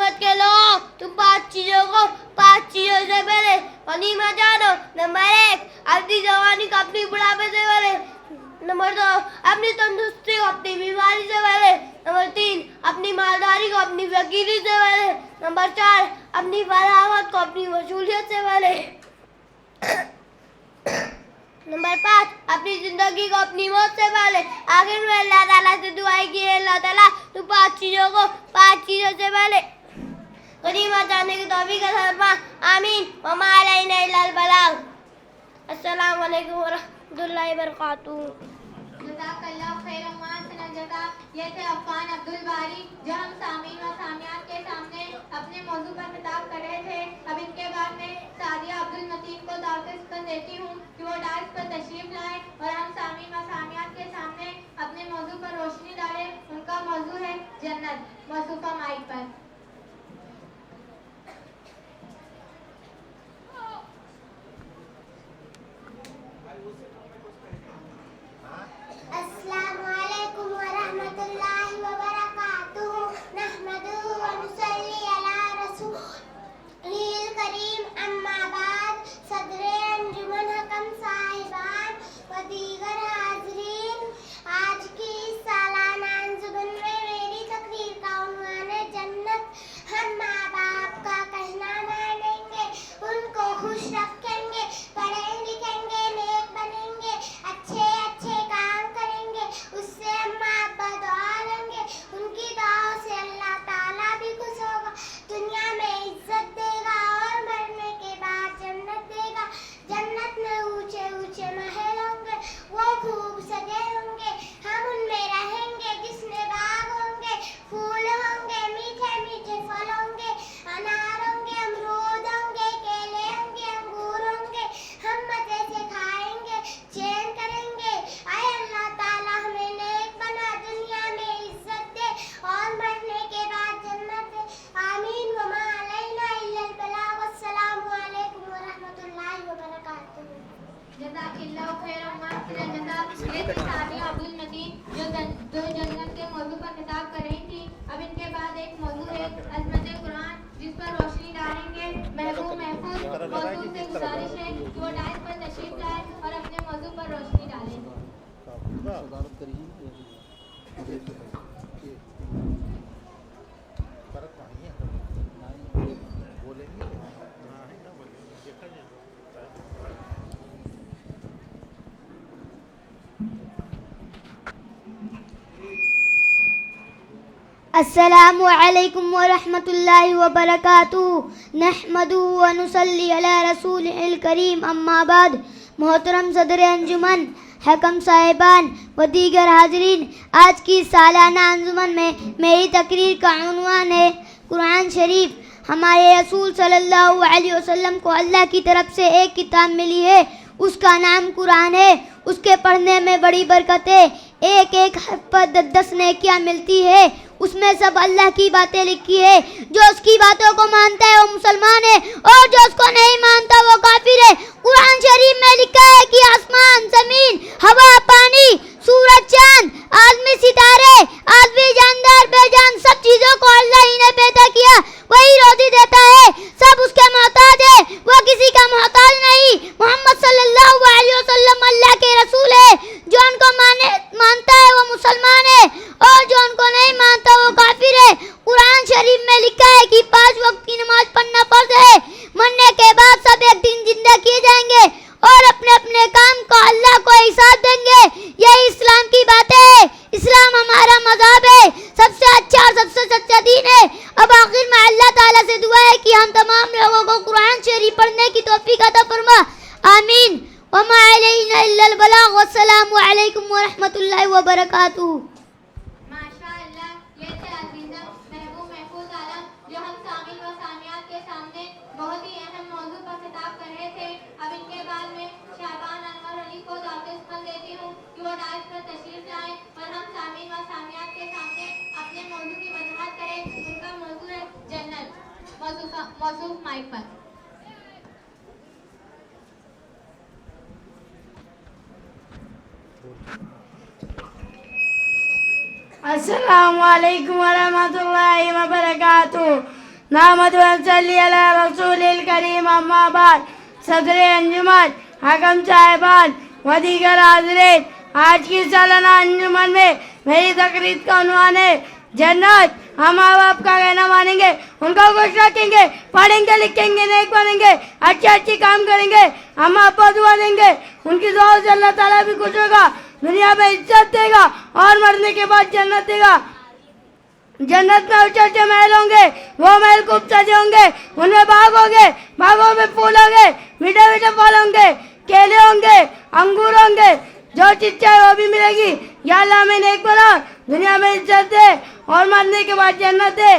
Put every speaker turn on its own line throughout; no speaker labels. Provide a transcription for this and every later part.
उम्मत के लोग, तुम 5 चीज़ों से पहले गनीमत जानो। नंबर 1, अपनी जवानी को अपनी बुढ़ापे से पहले। नंबर 2, अपनी तंदुरुस्ती को अपनी बीमारी से पहले। नंबर 3, अपनी मालदारी को अपनी फकीरी से पहले। नंबर 4, अपनी फरावत को अपनी वसूलियत से पहले। नंबर 5, अपनी जिंदगी को अपनी मौत से पहले। आखिर में अल्लाह ताला से दुआई की है, अल्लाह ताला तू 5 चीज़ों से पहले गनीमत जाने की तौफीक अता फरमा। आमीन। वमा अलैना इल्लल बलाग। अस्सलामु अलैकुम व रहमतुल्लाहि व बरकातुहू।
जज़ाकल्लाहु खैरन व अहसन जज़ा। ये थे अफ़ान अब्दुल बारी जो हम सामीन व सामियात के सामने अपने मौजू पर खिताब कर रहे थे। अब इनके बाद में सादिया अब्दुल मतीन को दावत देती हूँ कि वो डाइस पर तशरीफ लाए और हम सामीन व सामियात के सामने अपने मौजू पर रोशनी डालें। उनका मौजू है जन्नत। मौजूफा माइक पर।
अस्सलामु अलैकुम व रहमतुल्लाहि व बरकातुहू। नहमदुहु व नुसल्ली अला रसूलिल करीम। अम्मा बाद। सदरे अंजुमन हकम साहिबान व दीगर हाज़रीन, आज की इस सालाना अंजुमन में मेरी तकरीर का उन्वान है जन्नत। हम माँ बाप का कहना मानेंगे, उनको खुश रखेंगे, पढ़ेंगे लिखेंगे, नेक बनेंगे, अच्छे काम करेंगे, उससे अम्मा अब्बा दुआ लेंगे, उनकी दुआओं से अल्लाह ताला भी खुश होगा, दुनिया में इज्जत देगा और मरने के बाद जन्नत देगा। जन्नत में ऊंचे ऊंचे महल होंगे, वो खूब सजे होंगे, हम उनमें रहेंगे, जिसमें बाग होंगे, फूल होंगे, मीठे मीठे फल होंगे, अनार होंगे, अमरूद होंगे, केले होंगे, अंगूर होंगे, हम मजे से खाएंगे, चैन करेंगे। आए अल्लाह ताला हमें नेक बना, दुनिया में इज्जत दे और मरने के बाद जन्नत दे। आमीन। वमा अलैना इल्लल बलाग। अस्सलामु अलैकुम व रहमतुल्लाहि व बरकातुहू।
जज़ाकल्लाहु खैरन व अहसन जज़ा। ये थी सादिया अब्दुल मतीन जो जन्नत के मौजू पर खिताब कर रही थी। अब इनके बाद एक मौजू है अज़मत कुरान, जिस पर रोशनी डालेंगे महबूब महफूज। मौजू से गुजारिश है कि वो डाइस पर तशरीफ लाए और अपने मौजू पर रोशनी डालें।
अस्सलामु अलैकुम व रहमतुल्लाहि व बरकातुहू। नहमदुहु व नुसल्ली अला रसूलिल करीम। अम्मा बाद। मोहतरम सदर अंजुमन, हकम साहिबान व दीगर हाज़रीन, आज की सालाना अंजुमन में मेरी तकरीर का उन्वान है कुरान शरीफ। हमारे रसूल सल्लल्लाहु अलैहि वसल्लम को अल्लाह की तरफ से एक किताब मिली है, उसका नाम कुरान है। उसके पढ़ने में बड़ी बरकत है, एक एक हर्फ पर 10 नेकियां मिलती है। उसमें सब अल्लाह की बातें लिखी है। जो उसकी बातों को मानता है वो मुसलमान है और जो उसको नहीं मानता वो काफिर है। कुरान शरीफ में लिखा है कि आसमान, जमीन, हवा, पानी, सूरज, चांद, आदमी, सितारे, आदमी, जानदार, बेजान, सब चीजों को अल्लाह ही ने पैदा किया, वही रोजी देता है, सब उसके मोहताज है, वो किसी का मोहताज नहीं। मोहम्मद सल्लल्लाहु अलैहि वसल्लम अल्लाह के रसूल है। जो उनको मानता है वो मुसलमान है और जो उनको नहीं मानता वो काफिर है। कुरान शरीफ में लिखा है कि 5 वक्त की नमाज पढ़ना फर्ज है। मरने के बाद सब एक दिन जिंदा किए जाएंगे और अपने अपने काम को अल्लाह को हिसाब देंगे। यही इस्लाम की बात है। इस्लाम हमारा मज़हब है, सबसे अच्छा और सबसे सच्चा दीन है। अब आखिर में अल्लाह ताला से दुआ है कि हम तमाम लोगों को कुरान शरीफ पढ़ने की तौफीक अता फरमा। आमीन। वमा अलैना इल्लल बलाग। वस्सलामु अलैकुम व रहमतुल्लाहि व बरकातुहू।
माशाअल्लाह, ये थे अज़ीज़म महबूब महफूज आलम जो हम सामिल व सामियात के सामने बहुत ही अहम मौजू पर खिताब कर रहे थे। अब इनके बाद में शाबान अनवर अली को दावत देती हूँ कि वो डाइस पर तशरीफ लाएं और हम सामिल व सामियात के सामने अपने मौजू की वजाहत करें। उनका मौजू है जन्नत। मौजू माइक पर।
अस्सलामु अलैकुम व रहमतुल्लाहि व बरकातुहू। नहमदु व नसल्ली अला रसूलिल करीम अम्मा बाद। सदर अंजुमन, हकम साहिबान व दीगर हाज़रीन, आज की सालाना अंजुमन में मेरी तकरीर का उन्वान है जन्नत। हम माँ बाप का कहना मानेंगे, उनको खुश रखेंगे, पढ़ेंगे लिखेंगे, नेक बनेंगे, अच्छे काम करेंगे, अम्मा अब्बा दुआ देंगे, उनकी दुआ से अल्लाह ताला भी खुश होगा, दुनिया में इज्जत देगा और मरने के बाद जन्नत देगा। जन्नत में ऊंचे ऊंचे महल होंगे, वो महल खूब सजे होंगे, उनमें बाग होंगे, बागों में फूल होंगे, मीठे मीठे फल होंगे, केले होंगे, अंगूर होंगे, जो चीज चाहे वो भी मिलेगी। या अल्लाह हमें नेक बना, दुनिया में इज्जत दे और मरने के बाद जन्नत दे।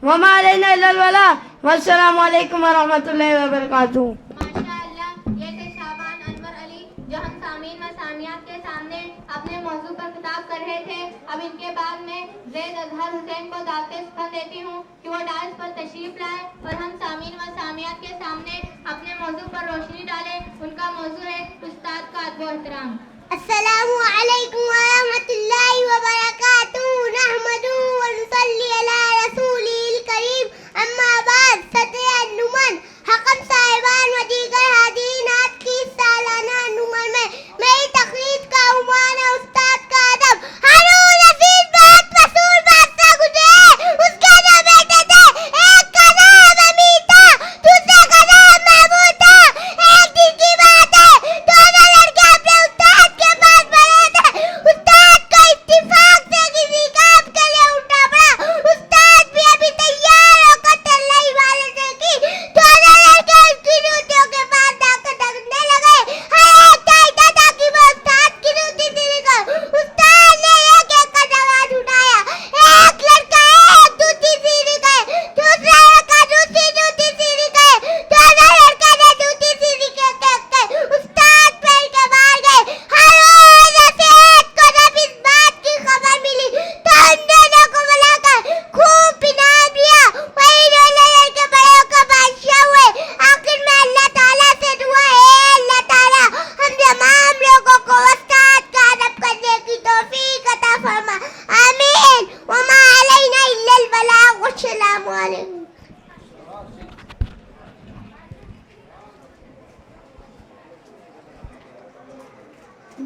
वमा अलैना इल्लल बलाग। वस्सलामु अलैकुम व रहमतुल्लाहि व बरकातुहू।
माशाअल्लाह, ये थे शाबान अनवर अली जो हम सामीन व सामियात के सामने अपने मौजू पर खिताब कर रहे थे। अब इनके बाद में ज़ैद अजहर हुसैन को दावत देती हूँ कि वो डांस पर तशरीफ लाए और हम सामीन व सामियात के सामने अपने मौजू पर रोशनी डालें। उनका मौजू है उस्ताद का अदब व एहतराम।
अस्सलामु अलैकुम व रहमतुल्लाहि व बरकातुहू। नहमदुहु व नुसल्ली अला रसूलिल करीम अम्मा बाद। सदर अंजुमन, हकम साहिबान व दीगर हाज़रीन, आज की सालाना अंजुमन में मेरी तकरीर का उन्वान है उस्ताद का अदब। हारून रशीद बात मसूर बादशाह गुजरे, उसके जो बेटे थे, एक का नाम अमीर था, दूसरे का नाम महमूद था। एक दिन की बात है, दोनों लड़के अपने उस्ताद के पास बढ़े थे। उस्ताद को इत्तेफाक से किसी काम के लिए उठना पड़ा। उस्ताद भी अभी तैयार होकर तल्लाई वाले थे कि दोनों लड़के उसकी जूतियों के पास जाकर ढकने लगे। हर एक चाहता था कि मैं उस्ताद की जूती सीधी करूं। उस्ताद ने एक एक कदम आगे उठाया। एक लड़का एक जूती सीधी करे, दूसरा लड़का दूसरी जूती सीधी करे, दोनों लड़के ने जूती सीधी करके उस्ताद पैर के बाहर गए। हारून रशीद को जब इस बात की खबर मिली तो उन दोनों को बुलाकर खूब इनाम दिया। वही दोनों लड़के बड़े होकर बादशाह हुए। आखिर में अल्लाह ताला से दुआ है, अल्लाह ताला हम तमाम लोगों को उस्ताद का अदब करने की तौफीक अता फरमा। आमीन। वमा अलैना इल्लल बलाग। वस्सलामु अलैकुम।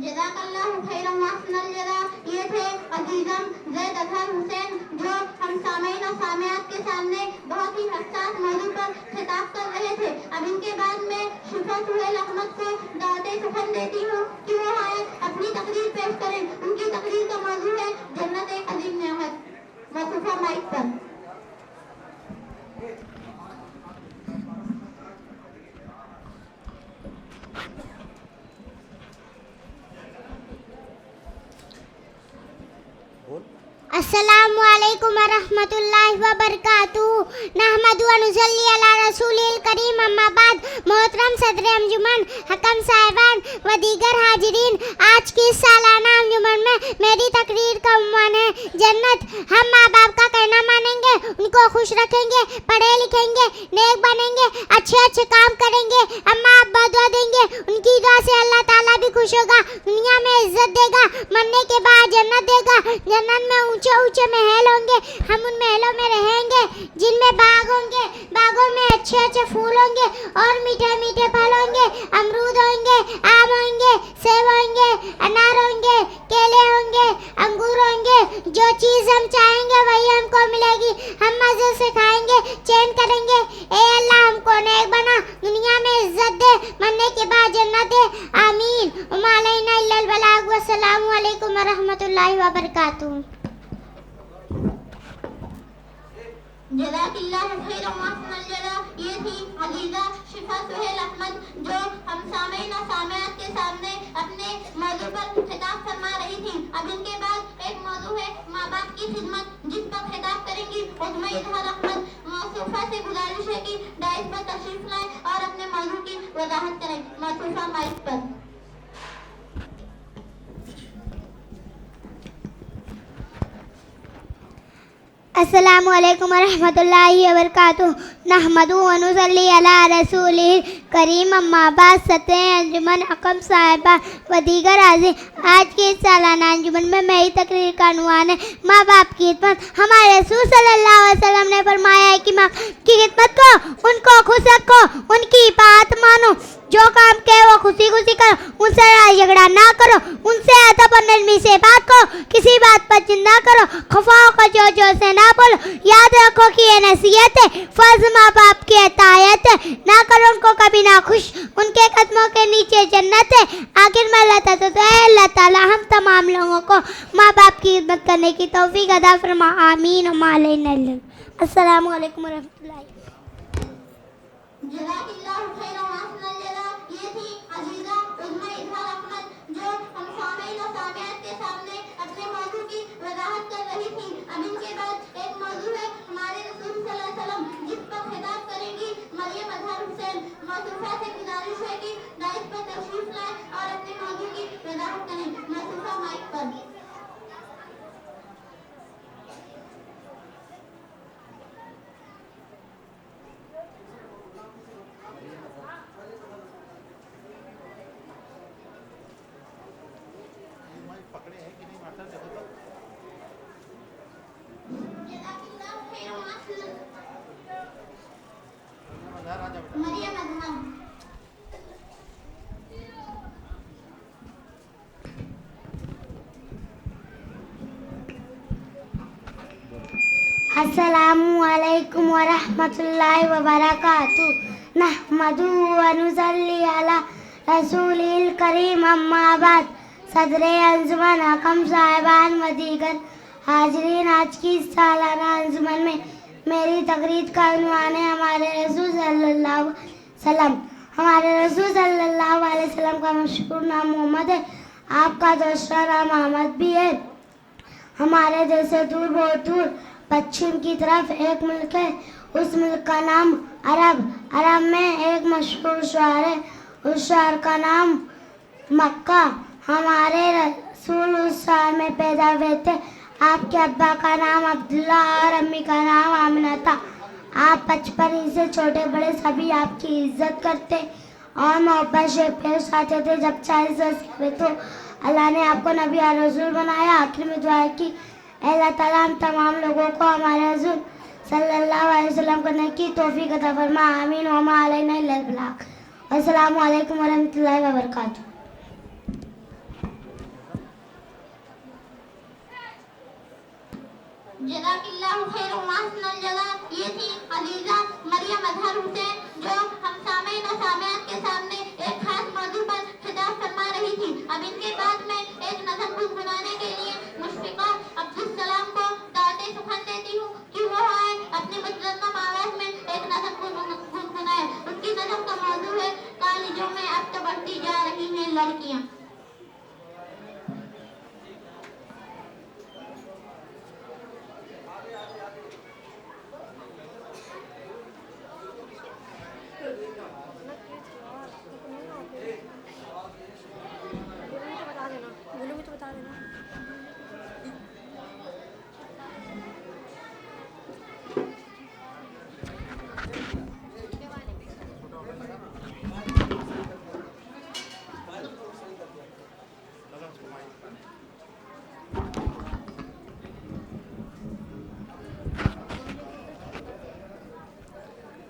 जज़ाकल्लाहु खैरन व अहसनल जज़ा। ये थे अजीज़म ज़ैद अजहर हुसैन जो हम सामीन और सामियात के सामने बहुत ही हसास मौजू पर खिताब कर रहे थे। अब इनके बाद में शिफा सुहेल अहमद को दावत देती हूँ कि वो आए अपनी तकरीर पेश करें। उनकी तकरीर का मौजू है जन्नत एक अजीम नेमत। मौसूफा माइक पर।
अस्सलामु अलैकुम व रहमतुल्लाहि व बरकातुहू। नहमदु व नुसल्ली अला रसूलिल करीम अम्मा बाद। मोहतरम सदर अंजुमन, हकम साहिबान व दीगर हाजिरीन, आज की सालाना अंजुमन में मेरी तकरीर का उन्वान है जन्नत। हम माँ बाप का कहना मानेंगे, उनको खुश रखेंगे, पढ़े लिखेंगे, नेक बनेंगे, अच्छे काम करेंगे, अम्मा अब्बा दुआ देंगे, उनकी दुआ से अल्लाह ताला भी खुश होगा, दुनिया में इज्जत देगा, मरने के बाद जन्नत देगा। जन्नत में ऊंचे ऊंचे महल होंगे, हम उन महलों में रहेंगे जिनमें बाग होंगे, बागों में अच्छे फूल होंगे और मीठे मीठे फल होंगे, अमरूद होंगे, आम होंगे, सेब होंगे, अनार होंगे, केले होंगे, अंगूर होंगे। जो चीज़ हम चाहेंगे वही हमको मिलेगी, हम मजे से खाएंगे, चैन करेंगे। ए अल्लाह हमको नेक बना, दुनिया में इज्जत दे, मरने के बाद जन्नत दे। आमीन। वमा अलैना इल्लल बलाग। वस्सलामु अलैकुम व रहमतुल्लाहि व बरकातुहू।
जज़ाकल्लाहु खैरन व अहसनल जज़ा। ये थी अजीज़ा शिफा सुहेल अहमद जो हम सामीन और सामियात के सामने अपने मौजू पर खिताब फरमा रही थी। अब इनके बाद एक मौजू है माँ बाप की खिदमत, जिस पर खिताब करेंगी उज़्मा इज़हार अहमद। मौसूफा से गुजारिश है कि डाइस पर तशरीफ लाएं और अपने मौजू की वजाहत करें। मौसूफा माइक पर।
अस्सलामु अलैकुम वरहमतुल्लाहि वबरकातुहू। नहमदु व नुसल्ली अला रसूलिल करीम अम्मा बाद। सतह अंजुमन, हकम साहिबा व दीगर हाज़िर, आज के सालाना अंजुमन में मेरी तकरीर का उन्वान है माँ बाप की खिदमत। हमारे रसूल सल्लल्लाहु अलैहि वसल्लम ने फरमाया है कि आपकी माँ की खिदमत करो, उनको खुश रखो, उनकी बात मानो, जो काम कहे वो खुशी खुशी करो, उनसे लड़ाई झगड़ा ना करो, उनसे अदब और नरमी से बात करो, किसी बात पर जिद ना करो, खफाओं का जोर जोर से ना बोलो। याद रखो कि ये नसीहत है, फर्ज माँ बाप की अतायत है, ना करो उनको कभी ना खुश, उनके कदमों के नीचे जन्नत है। आखिर में अल्लाह ताला हम तमाम लोगों को माँ बाप की खिदमत करने की तौफीक अता फरमा। आमीन। अस्सलामु अलैकुम वरहमतुल्लाहि।
जज़ाकिल्लाहु खैरन व अहसनल जज़ा। ये थी अजीजा उज़्मा इज़हार अहमद, जो हम सामीन और सामियात के सामने अपने मौजू की वजाहत कर रही थी। अब इनके बाद एक मौजू है हमारे रसूल सल्लल्लाहु अलैहि वसल्लम, जिस पर खिताब करेंगी मरियम अजहर हुसैन। मौसूफा से गुजारिश है कि दाइश पर तशरीफ लाए और अपने मौजू की वजाहत करें। मौसूफा माइक पर। मरियम अजहर।
अस्सलामु अलैकुम वरहमतुल्लाहि वबरकातुहू। नहमदुहु व नुसल्ली अला रसूलिल करीम, अम्मा बाद। सदरे अंजुमन, हकम साहिबान व दीगर हाजरीन, आज की इस सालाना अंजुमन में मेरी तकरीर का उन्वान है हमारे रसूल सल्लल्लाहु अलैहि वसल्लम। हमारे रसूल सल्लल्लाहु अलैहि वसल्लम का मशहूर नाम मोहम्मद है, आपका दूसरा नाम अहमद भी है। हमारे देश से दूर, बहुत दूर पश्चिम की तरफ एक मुल्क है, उस मुल्क का नाम अरब। अरब में एक मशहूर शहर है, उस शहर का नाम मक्का। हमारे रसूल उस शहर में पैदा हुए थे। आपके अब्बा का नाम अब्दुल्ला और अम्मी का नाम आमिना था। आप बचपन ही से छोटे बड़े सभी आपकी इज्जत करते और मोहब्बत से पेश आते थे। जब 40 वर्ष के हुए तो अल्लाह ने आपको नबी और रसूल बनाया। आखिर में दुआ की, अल्लाह ताला हम तमाम लोगों को हमारे रसूल सल्लल्लाहु अलैहि वसल्लम करने की तौफीक अता फरमा। आमीन। व मा अलैना इल्लल बलाग। अस्सलामु अलैकुम वरहमतुल्लाहि वबरकातुहू।
जज़ाकिल्लाहु खैरन व अहसनल जज़ा। ये थी अजीजा मरियम अजहर हुसैन, जो हम सामीन और सामियात के सामने एक खास मौजू पर खिताब फरमा रही थी। अब इनके बाद में एक नज़म गुनगुनाने के लिए मुशफ़िक़ा अब्दुल सलाम को दावत सुखन देती हूँ कि वो आए अपनी मुतज़न्नम आवाज़ में एक नज़म गुनगुनाए। उनकी नज़म का मौजू है कॉलेजों में अब तो बढ़ती जा रही हैं लड़कियाँ।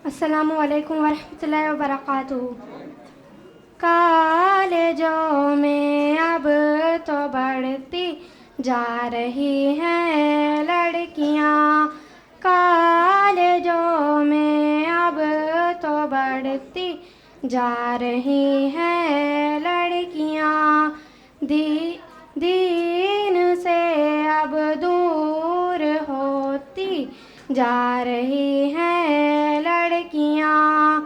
अस्सलामु अलैकुम वरहमतुल्लाहि वबरकातुहू। कॉलेजों में अब तो बढ़ती जा रही हैं लड़कियां, कॉलेजों में अब तो बढ़ती जा रही हैं लड़कियां। दीन से अब दूर होती जा रही हैं लड़कियां,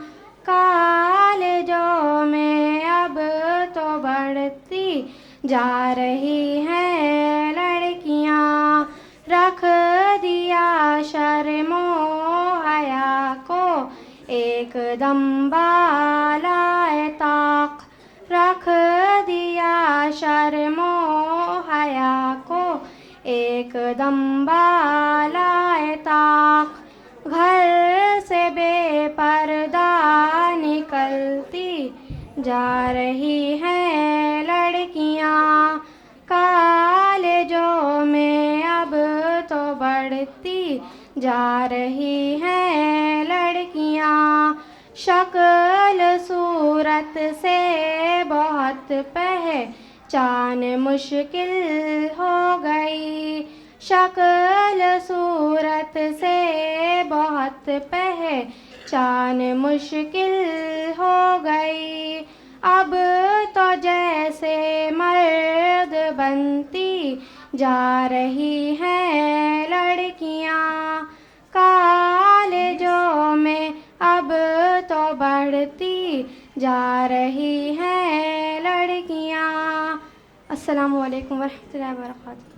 कॉलेजों में अब तो बढ़ती जा रही हैं लड़कियां। रख दिया शर्मो हया को एकदम बालाए ताक, रख दिया शर्मो हया को एकदम बालाए ताक। घर से बेपर्दा निकलती जा रही हैं लड़कियां, कॉलेजों में अब तो बढ़ती जा रही हैं लड़कियां। शक्ल सूरत से बहुत पहचान मुश्किल हो गई। शक्ल सूरत से बहुत पहचान मुश्किल हो गई। अब तो जैसे मर्द बनती जा रही हैं लड़कियां। कॉलेजों में अब तो बढ़ती जा रही हैं लड़कियां। अस्सलामु अलैकुम वरहमतुल्लाहि वबरकातुहू।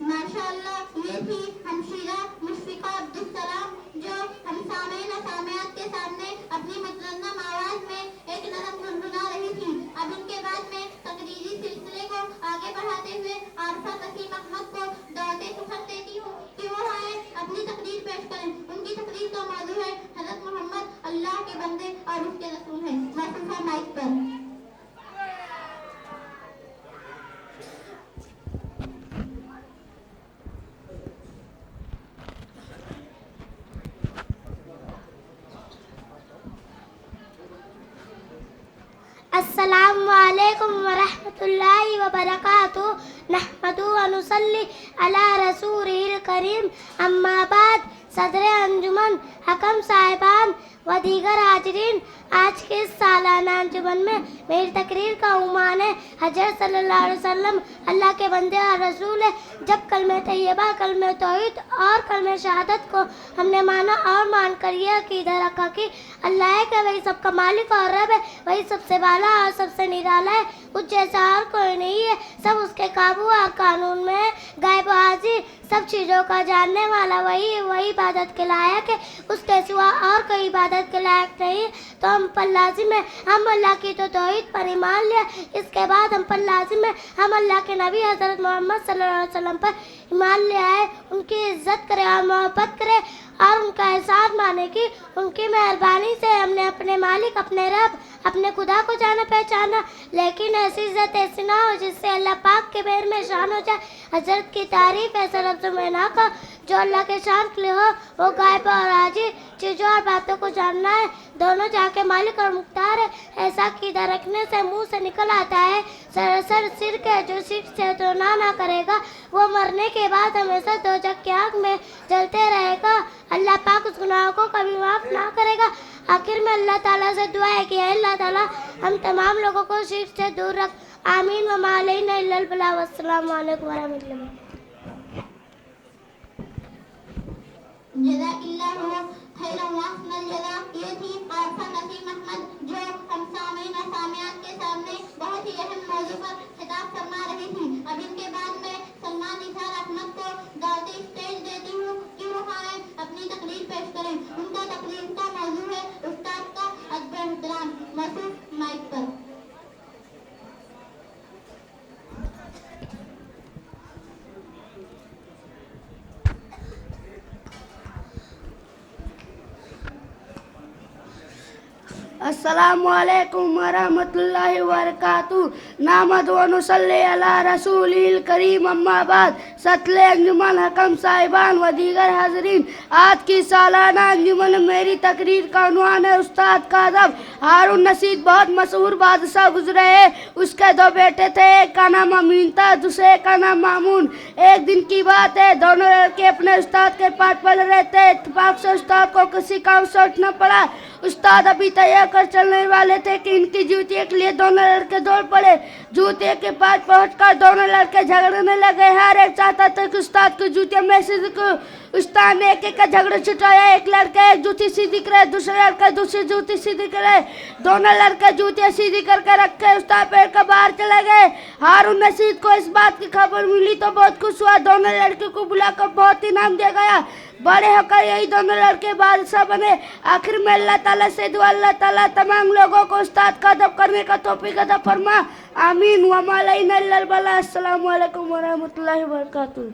माशाअल्लाह, ये थी हमशीरा मुशफिका अब्दुल सलाम जो हम सामईन और सामियात के सामने अपनी मुतरन्नम आवाज में एक नज़म गुनगुना रही थी। अब इनके बाद में तकरीरी सिलसिले को आगे बढ़ाते हुए आरफा वसीम अहमद को दावत सुखत देती हूँ कि वो आए अपनी तकरीर पेश करें। उनकी तकरीर का मौजू है हज़रत मोहम्मद अल्लाह के बंदे और उसके रसूल हैं। मौजूदा माइक पर।
अस्सलामु अलैकुम वरहमतुल्लाहि वबरकातुहू। नहमदु व नुसल्ली अला रसूलिल करीम। अम्मा बाद। सदर अंजुमन, हकम साहिबान व दीगर हाजिरीन, आज के इस सालाना अंजुमन में मेरी तकरीर का उन्वान है हज़रत सल्लल्लाहु अलैहि वसल्लम अल्लाह के बंदे और रसूल है। जब कलमे तैयबा, कलमे तौहीद और कलमे शहादत को हमने माना और मान कर यह अक़ीदा रखा कि अल्लाह है कि वही सबका मालिक और रब है, वही सबसे बाला और सबसे निराला है, उस जैसा और कोई नहीं है, सब उसके काबू और कानून में है, गायब हाजिर सब चीज़ों का जानने वाला वही इबादत के लायक है, उसके सिवा और कोई इबादत के लायक नहीं। तो हम पर लाजिम है हम अल्लाह की तो तौहीद पर ईमान लिया। इसके बाद हम पर लाजिम है हम अल्लाह के नबी हज़रत मोहम्मद सल्लल्लाहु अलैहि वसल्लम पर ईमान ले आए, उनकी इज्जत करें और मोहब्बत करें और उनका एहसान माने कि उनकी मेहरबानी से हमने अपने मालिक, अपने रब, अपने खुदा को जाना पहचाना। लेकिन ऐसी इज्जत ऐसी ना हो जिससे अल्लाह पाक के बैर में शान हो जाए। हजरत की तारीफ ऐसा लफ्ज़ में ना का जो अल्लाह के शान के लिए हो, वो गायब और हाजिर चीज़ों और बातों को जानना है, दोनों जाके मालिक और मुख्तार है। ऐसा कीदा रखने से मुंह से निकल आता है सरासर सिर्क है, जो सिर्क से तो ना करेगा वो मरने के बाद हमेशा दोजख की आग में जलते रहेगा। अल्लाह पाक उस गुनाह को कभी माफ़ ना करेगा। आखिर में अल्लाह ताला से दुआ है कि अल्लाह ताला हम तमाम लोगों को शिर्क से दूर रख। आमीन व मा अलैना इल्लल बलाग। अस्सलामु अलैकुम व रहमतुल्लाह।
जज़ाकिल्लाहु खैरन व अहसनल जज़ा। ये थी आरफा नसीम अहमद जो हम सामईन और सामियात के सामने बहुत ही अहम मौजू पर खिताब फरमा रही थी। अब इनके बाद में सलमान निसार अहमद को दावत स्टेज देती हूँ कि वो आए अपनी तकरीर पेश करें। उनका तकरीर का मौजू है उस्ताद का अदब एहतराम। मौजूद माइक पर।
अस्सलामु अलैकुम वरहमतुल्लाहि वबरकातुहू। नहमदु व नुसल्ली अला रसूलिल करीम। अम्मा बाद। सतले अंजुमन, हकम साहिबान व दीगर हाज़रीन, आज की सालाना अंजुमन में मेरी तकरीर का उन्वान है उस्ताद का अदब। हारून रशीद बहुत मशहूर बादशाह गुजरे हैं। उसके दो बेटे थे, एक का नाम अमीन था, दूसरे का नाम मामून। एक दिन की बात है, दोनों लड़के अपने उस्ताद के पास पढ़ रहे थे। इत्तेफाक से उस्ताद को किसी काम से उठना पड़ा। उस्ताद अभी तैयार कर चलने वाले थे कि इनकी जूतिया के लिए दोनों लड़के दौड़ पड़े। जूते के पास पहुंचकर दोनों लड़के झगड़ने लगे। हर एक चाहता था कि उस्ताद की जूतिया में सीधी को। उस्ताद ने एक एक का झगड़ा छुटाया। एक लड़का एक जूती सीधी करे, दूसरे लड़का दूसरी जूती सीधी करे। दोनों लड़के जूतियां सीधी करके रखे उस्ताद पेड़ का बाहर चले गए। हारून रशीद को इस बात की खबर मिली तो बहुत खुश हुआ। दोनों लड़के को बुलाकर बहुत इनाम दिया गया। बड़े होकर यही दोनों लड़के बादशाह बने। आखिर में अल्लाह ताला से दुआ, अल्लाह ताला तमाम लोगों को उस्ताद का अदब करने का तौफीक अता फरमा। आमीन व मा अलैना इल्लल बलाग। अस्सलामु अलैकुम व रहमतुल्लाहि व बरकातुहू।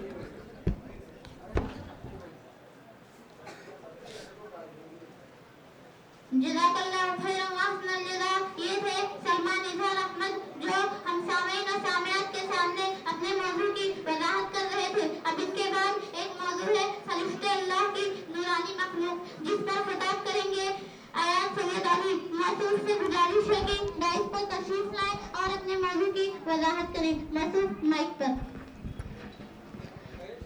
जज़ाकल्लाहु खैरन व अहसन जज़ा। ये थे सलमान इजहार अहमद जो हम सामीन और सामियात के सामने अपने मौजू की वजाहत कर रहे थे। अब इसके बाद एक मौजू है फरिश्ते अल्लाह की नूरानी मखलूक, जिस पर खिताब करेंगे आयात सैयद अली। मासूम से गुजारिश है कि डाइस पर तशरीफ लाएं और अपने मौजू की वजाहत करें। मासूम माइक पर।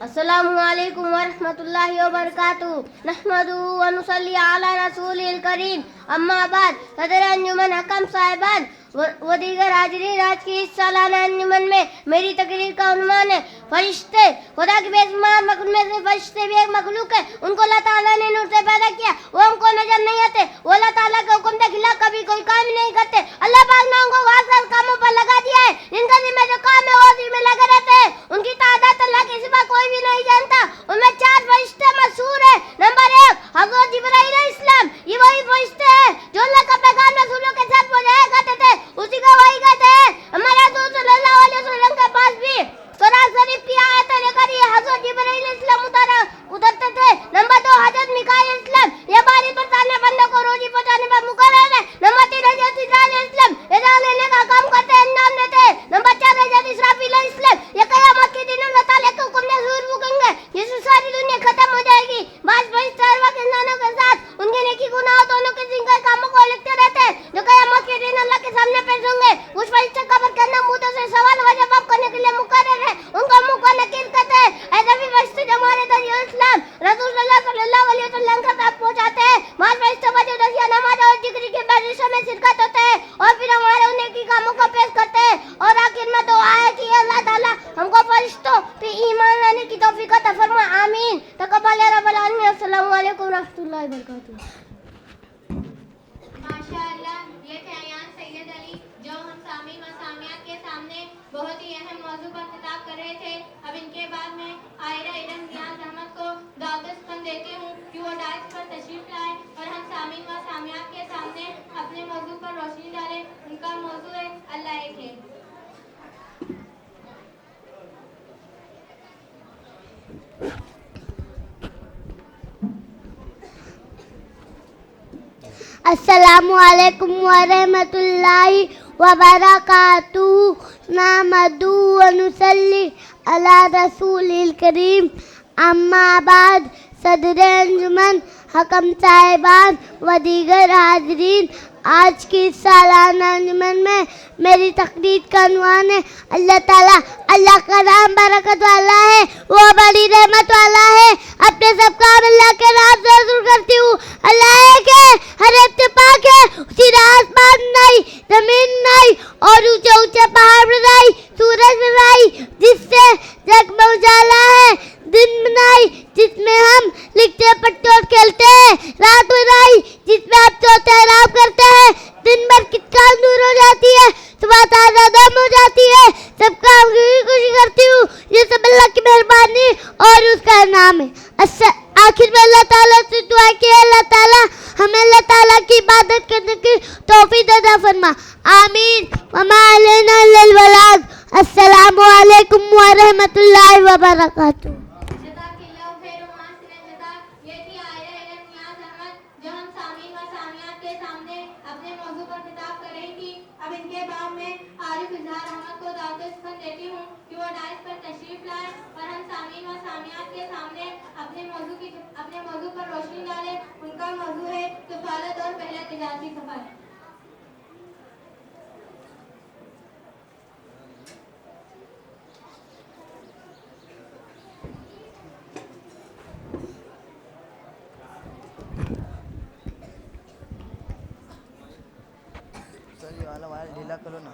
अस्सलामुअलैकुम वरहमतुल्लाहि वबरकातुहू। नहमदुहू व नुसल्ली अला रसूलिल करीम। अम्मा बाद। सदर अंजुमन हकम साहिबान व दीगर हाजिरीन, आज की इस सालाना अंजुमन में मेरी तकरीर का उन्वान है फरिश्ते। खुदा की बेशुमार मखलूक में से फरिश्ते भी एक मखलूक है। उनको अल्लाह ताला ने नूर से पैदा किया। वो हमको नजर नहीं आते, वो अल्लाह ताला के हुक्म के खिलाफ कभी कोई काम नहीं करते। अल्लाह पाक ने उनको खास खास कामों पर लगा दिया है। जिनका जिम्मे जो काम है वो जिम्मे लगे रहते हैं। उनकी तादाद अल्लाह के सिवा कोई भी नहीं जानता। उनमें 4 फरिश्ते मशहूर है। नंबर 1 हज़रत जिब्राइल अलैहिस्सलाम। ये वही फरिश्ते हैं जो अल्लाह का पैगाम रसूलों के साथ पहुंचाया करते थे। उसी को वही कहते हैं। हमारे रसूल सल्लल्लाहु अलैहि वसल्लम के पास भी कुरान शरीफ की आयतें लेकर ये हज़रत जिब्राइल अलैहिस्सलाम उतरते थे। नंबर 2 हज़रत मिकाईल अलैहिस्सलाम। ये बारी पर सामने बंदों को रोजी पहुंचाने पर मुकर्रर है। नंबर 3 हज़रत इस्राफील अलैहिस्सलाम। ये जान लेने का काम करते हैं, अंजाम देते हैं। नंबर 4 हज़रत इस्राफील अलैहिस्सलाम। ये क़यामत के दिन अल्लाह ताला के हुक्म से सूर फूकेंगे जिससे सारी दुनिया खत्म हो जाएगी। बाज फरिश्ते हर वक्त इंसानों के साथ उनके नेकी गुनाह दोनों के जिनके कामों को लिखते रहते हैं, जो क़यामत के दिन अल्लाह के सामने पेश होंगे। कुछ फरिश्ते कब्र के अंदर मुद्दों से सवाल व जवाब करने के लिए मुकर्रर है। उनको मुंह नकीर कहते हैं। ऐसे भी फरिश्ते जो हमारे दरिया इस्लाम रसूल सल्लल्लाहु अलैहि वसल्लम के साथ पहुंचाते हैं। बाज फरिश्ते वजह दरिया नमाज और जिक्र की बारिशों में शिरकत होते हैं और फिर हमारे उन्हें की कामों को पेश करते हैं। और आखिर में दुआ है कि अल्लाह ताला हमको फरिश्तों पे ईमान लाने की तौफीक अता फरमाए। आमीन। तक़ब्बल या रब्बल आलमीन। अस्सलामु अलैकुम व रहमतुल्लाहि व बरकातुहू।
माशाअल्लाह, ये थे अयान सैयद अली जो हम सामीन व सामियात के सामने बहुत ही अहम मौजू पर खिताब कर रहे थे। अब इनके बाद मैं आयरा इल्म नियाज अहमद को दावत देती हूँ कि वो डाइस पर तशरीफ लाए और हम सामीन व सामियात के सामने अपने मौजू पर रोशनी डालें। उनका मौजू है अल्लाह एक है।
अस्सलामु अलैकुम वरहमतुल्लाहि वबरकातुहू। नहमदुहू व नुसल्ली अला रसूलिल करीम। अम्मा बाद। सदर अंजुमन हकम साहिबान व दीगर हाजिरीन, आज की सालाना अंजुमन में मेरी तकरीर का उन्वान है अल्लाह ताला। अल्लाह का नाम बरकत वाला है, वो बड़ी रहमत वाला है। अपने सब काम अल्लाह के नाम से शुरू करती हूँ। अल्लाह एक है, हर इत्तेफाक है। उसी आसमान नहीं, जमीन नहीं और ऊंचे ऊंचे पहाड़ बनाई, सूरज बनाई जिससे जग में उजाला है, दिन बनाई जिसमें हम लिखते पढ़ते और खेलते हैं, रात बनाई जिसमें आप सोते आराम करते हैं। दिन भर कितना दूर हो जाती है, सुबह ताजा दम हो जाती है। सब काम की खुशी करती हूँ। ये सब अल्लाह की मेहरबानी और उसका नाम है। आखिर में अल्लाह ताला से दुआ की, अल्लाह ताला हमें अल्लाह ताला की इबादत करने की तौफीक अता फरमा। आमीन। वमा अलैना इल्लल बलाग। अस्सलामु अलैकुम व रहमतुल्लाहि व बरकातुहू।
जज़ाकिल्लाहु खैरन व अहसन जज़ा। ये थी आयरा इल्म नियाज अहमद जो हम सामीन व सामियात के सामने अपने मौजू पर खिताब कर रही थी। अब इनके बाद में आरिफ इजहार अहमद को दावत देती हूँ कि वो डाइस पर तशरीफ लाए और हम सामीन व सामियात के सामने अपने मौजू पर रोशनी डालें। उनका मौजू है किफालत और पहला तिजारती सफर।
ये वाला वायर ढीला करो ना।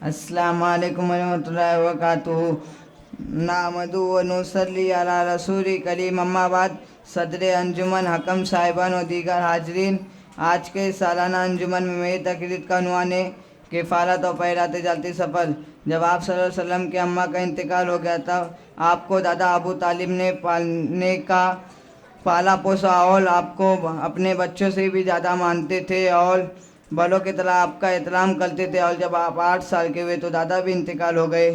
अस्सलामु अलैकुम वरहमतुल्लाहि वबरकातुहू। नामदु व नुसल्ली अला रसूली करीम। अम्मा बाद। सदर अंजुमन हकम साहिबान और दीगर हाजरीन, आज के सालाना अंजुमन में मेरी तकरीर का उन्वान है किफ़ालत और पहला तिजारती सफ़र। जब आप सल्लल्लाहु अलैहि वसल्लम की अम्मा का इंतकाल हो गया था, आपको दादा अबू तालिब ने पाला पोसा और आपको अपने बच्चों से भी ज़्यादा मानते थे और बड़ों की तरह आपका एहतराम करते थे। और जब आप 8 साल के हुए तो दादा भी इंतकाल हो गए।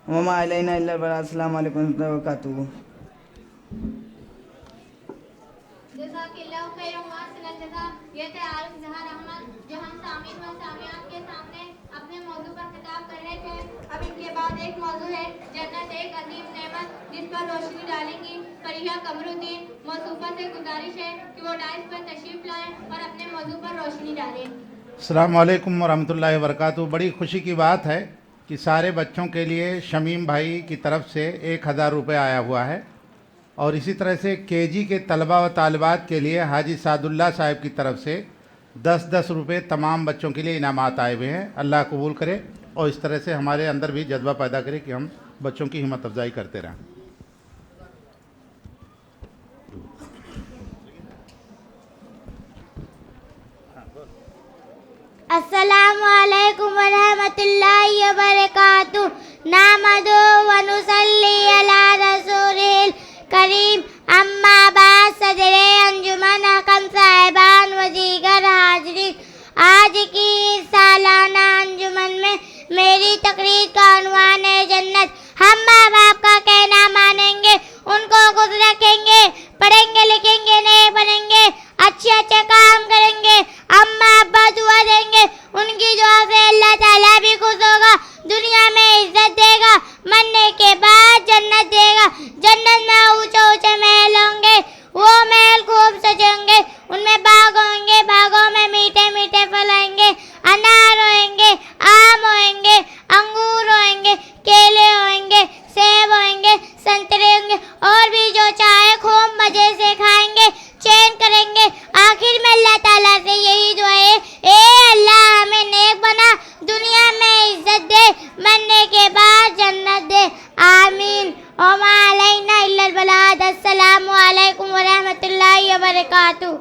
वमा अलैना इल्ला अल-बलाग। अस्सलामु अलैकुम व रहमतुल्लाहि व बरकातुहू।
जज़ाकिल्लाहु खैरन व अहसनल जज़ा। ये थे आरिफ ज़हर अहमद जो हम सामीन व सामियात के सामने अपने मौजू पर खिताब कर रहे थे। अब इनके बाद एक मौजू है जन्नत एक अजीम नेमत जिस पर रोशनी डालेंगी फरीहा कमरुद्दीन। मौसूफा से गुजारिश है कि वो डाइस पर तशरीफ लाएं और अपने मौजू पर रोशनी डालें।
अस्सलामु अलैकुम वरहमतुल्लाहि वबरकातुहू। बड़ी खुशी की बात है कि सारे बच्चों के लिए शमीम भाई की तरफ से 1000 रुपये आया हुआ है और इसी तरह से केजी के तलबा व तालिबात के लिए हाजी सादुल्ला साहब की तरफ से 10-10 रुपये तमाम बच्चों के लिए इनामात आए हुए हैं। अल्लाह कबूल करे और इस तरह से हमारे अंदर भी जज्बा पैदा करे कि हम बच्चों की हिम्मत अफजाई करते रहें।
अस्सलामु अलैकुम व रहमतुल्लाहि व बरकातुहू। नहमदु व नुसल्ली अला रसूलिल करीम। अम्मा बाद। सदरे अंजुमन हकम साहिबान व दीगर हाज़रीन, आज की सालाना अंजुमन में मेरी तकरीर का उन्वान है जन्नत। हम माँ बाप का कहना मानेंगे, उनको खुश रखेंगे, पढ़ेंगे लिखेंगे नहीं बनेंगे, अच्छे अच्छे काम करेंगे, अम्मा अब्बा दुआ देंगे, उनकी दुआ से अल्लाह ताला भी खुश होगा, दुनिया में इज्जत देगा, मरने के बाद जन्नत देगा। जन्नत में ऊंचे ऊंचे महल होंगे, वो महल खूब सजेंगे, उनमें बाग होंगे, बागों में मीठे मीठे फल होंगे, अनार होंगे, आम होंगे, अंगूर होंगे, केले होंगे, सेब होंगे, संतरे होंगे और भी जो चाहे खूब मजे से खाएंगे, चैन करेंगे। आखिर में अल्लाह ताला से यही दुआ है, ए अल्लाह हमें नेक बना, दुनिया में इज्जत दे, मरने के बाद जन्नत दे, आमीन। वमा अलैना इल्ला अल-बलाग। अस्सलामु अलैकुम व रहमतुल्लाहि व बरकातुहू।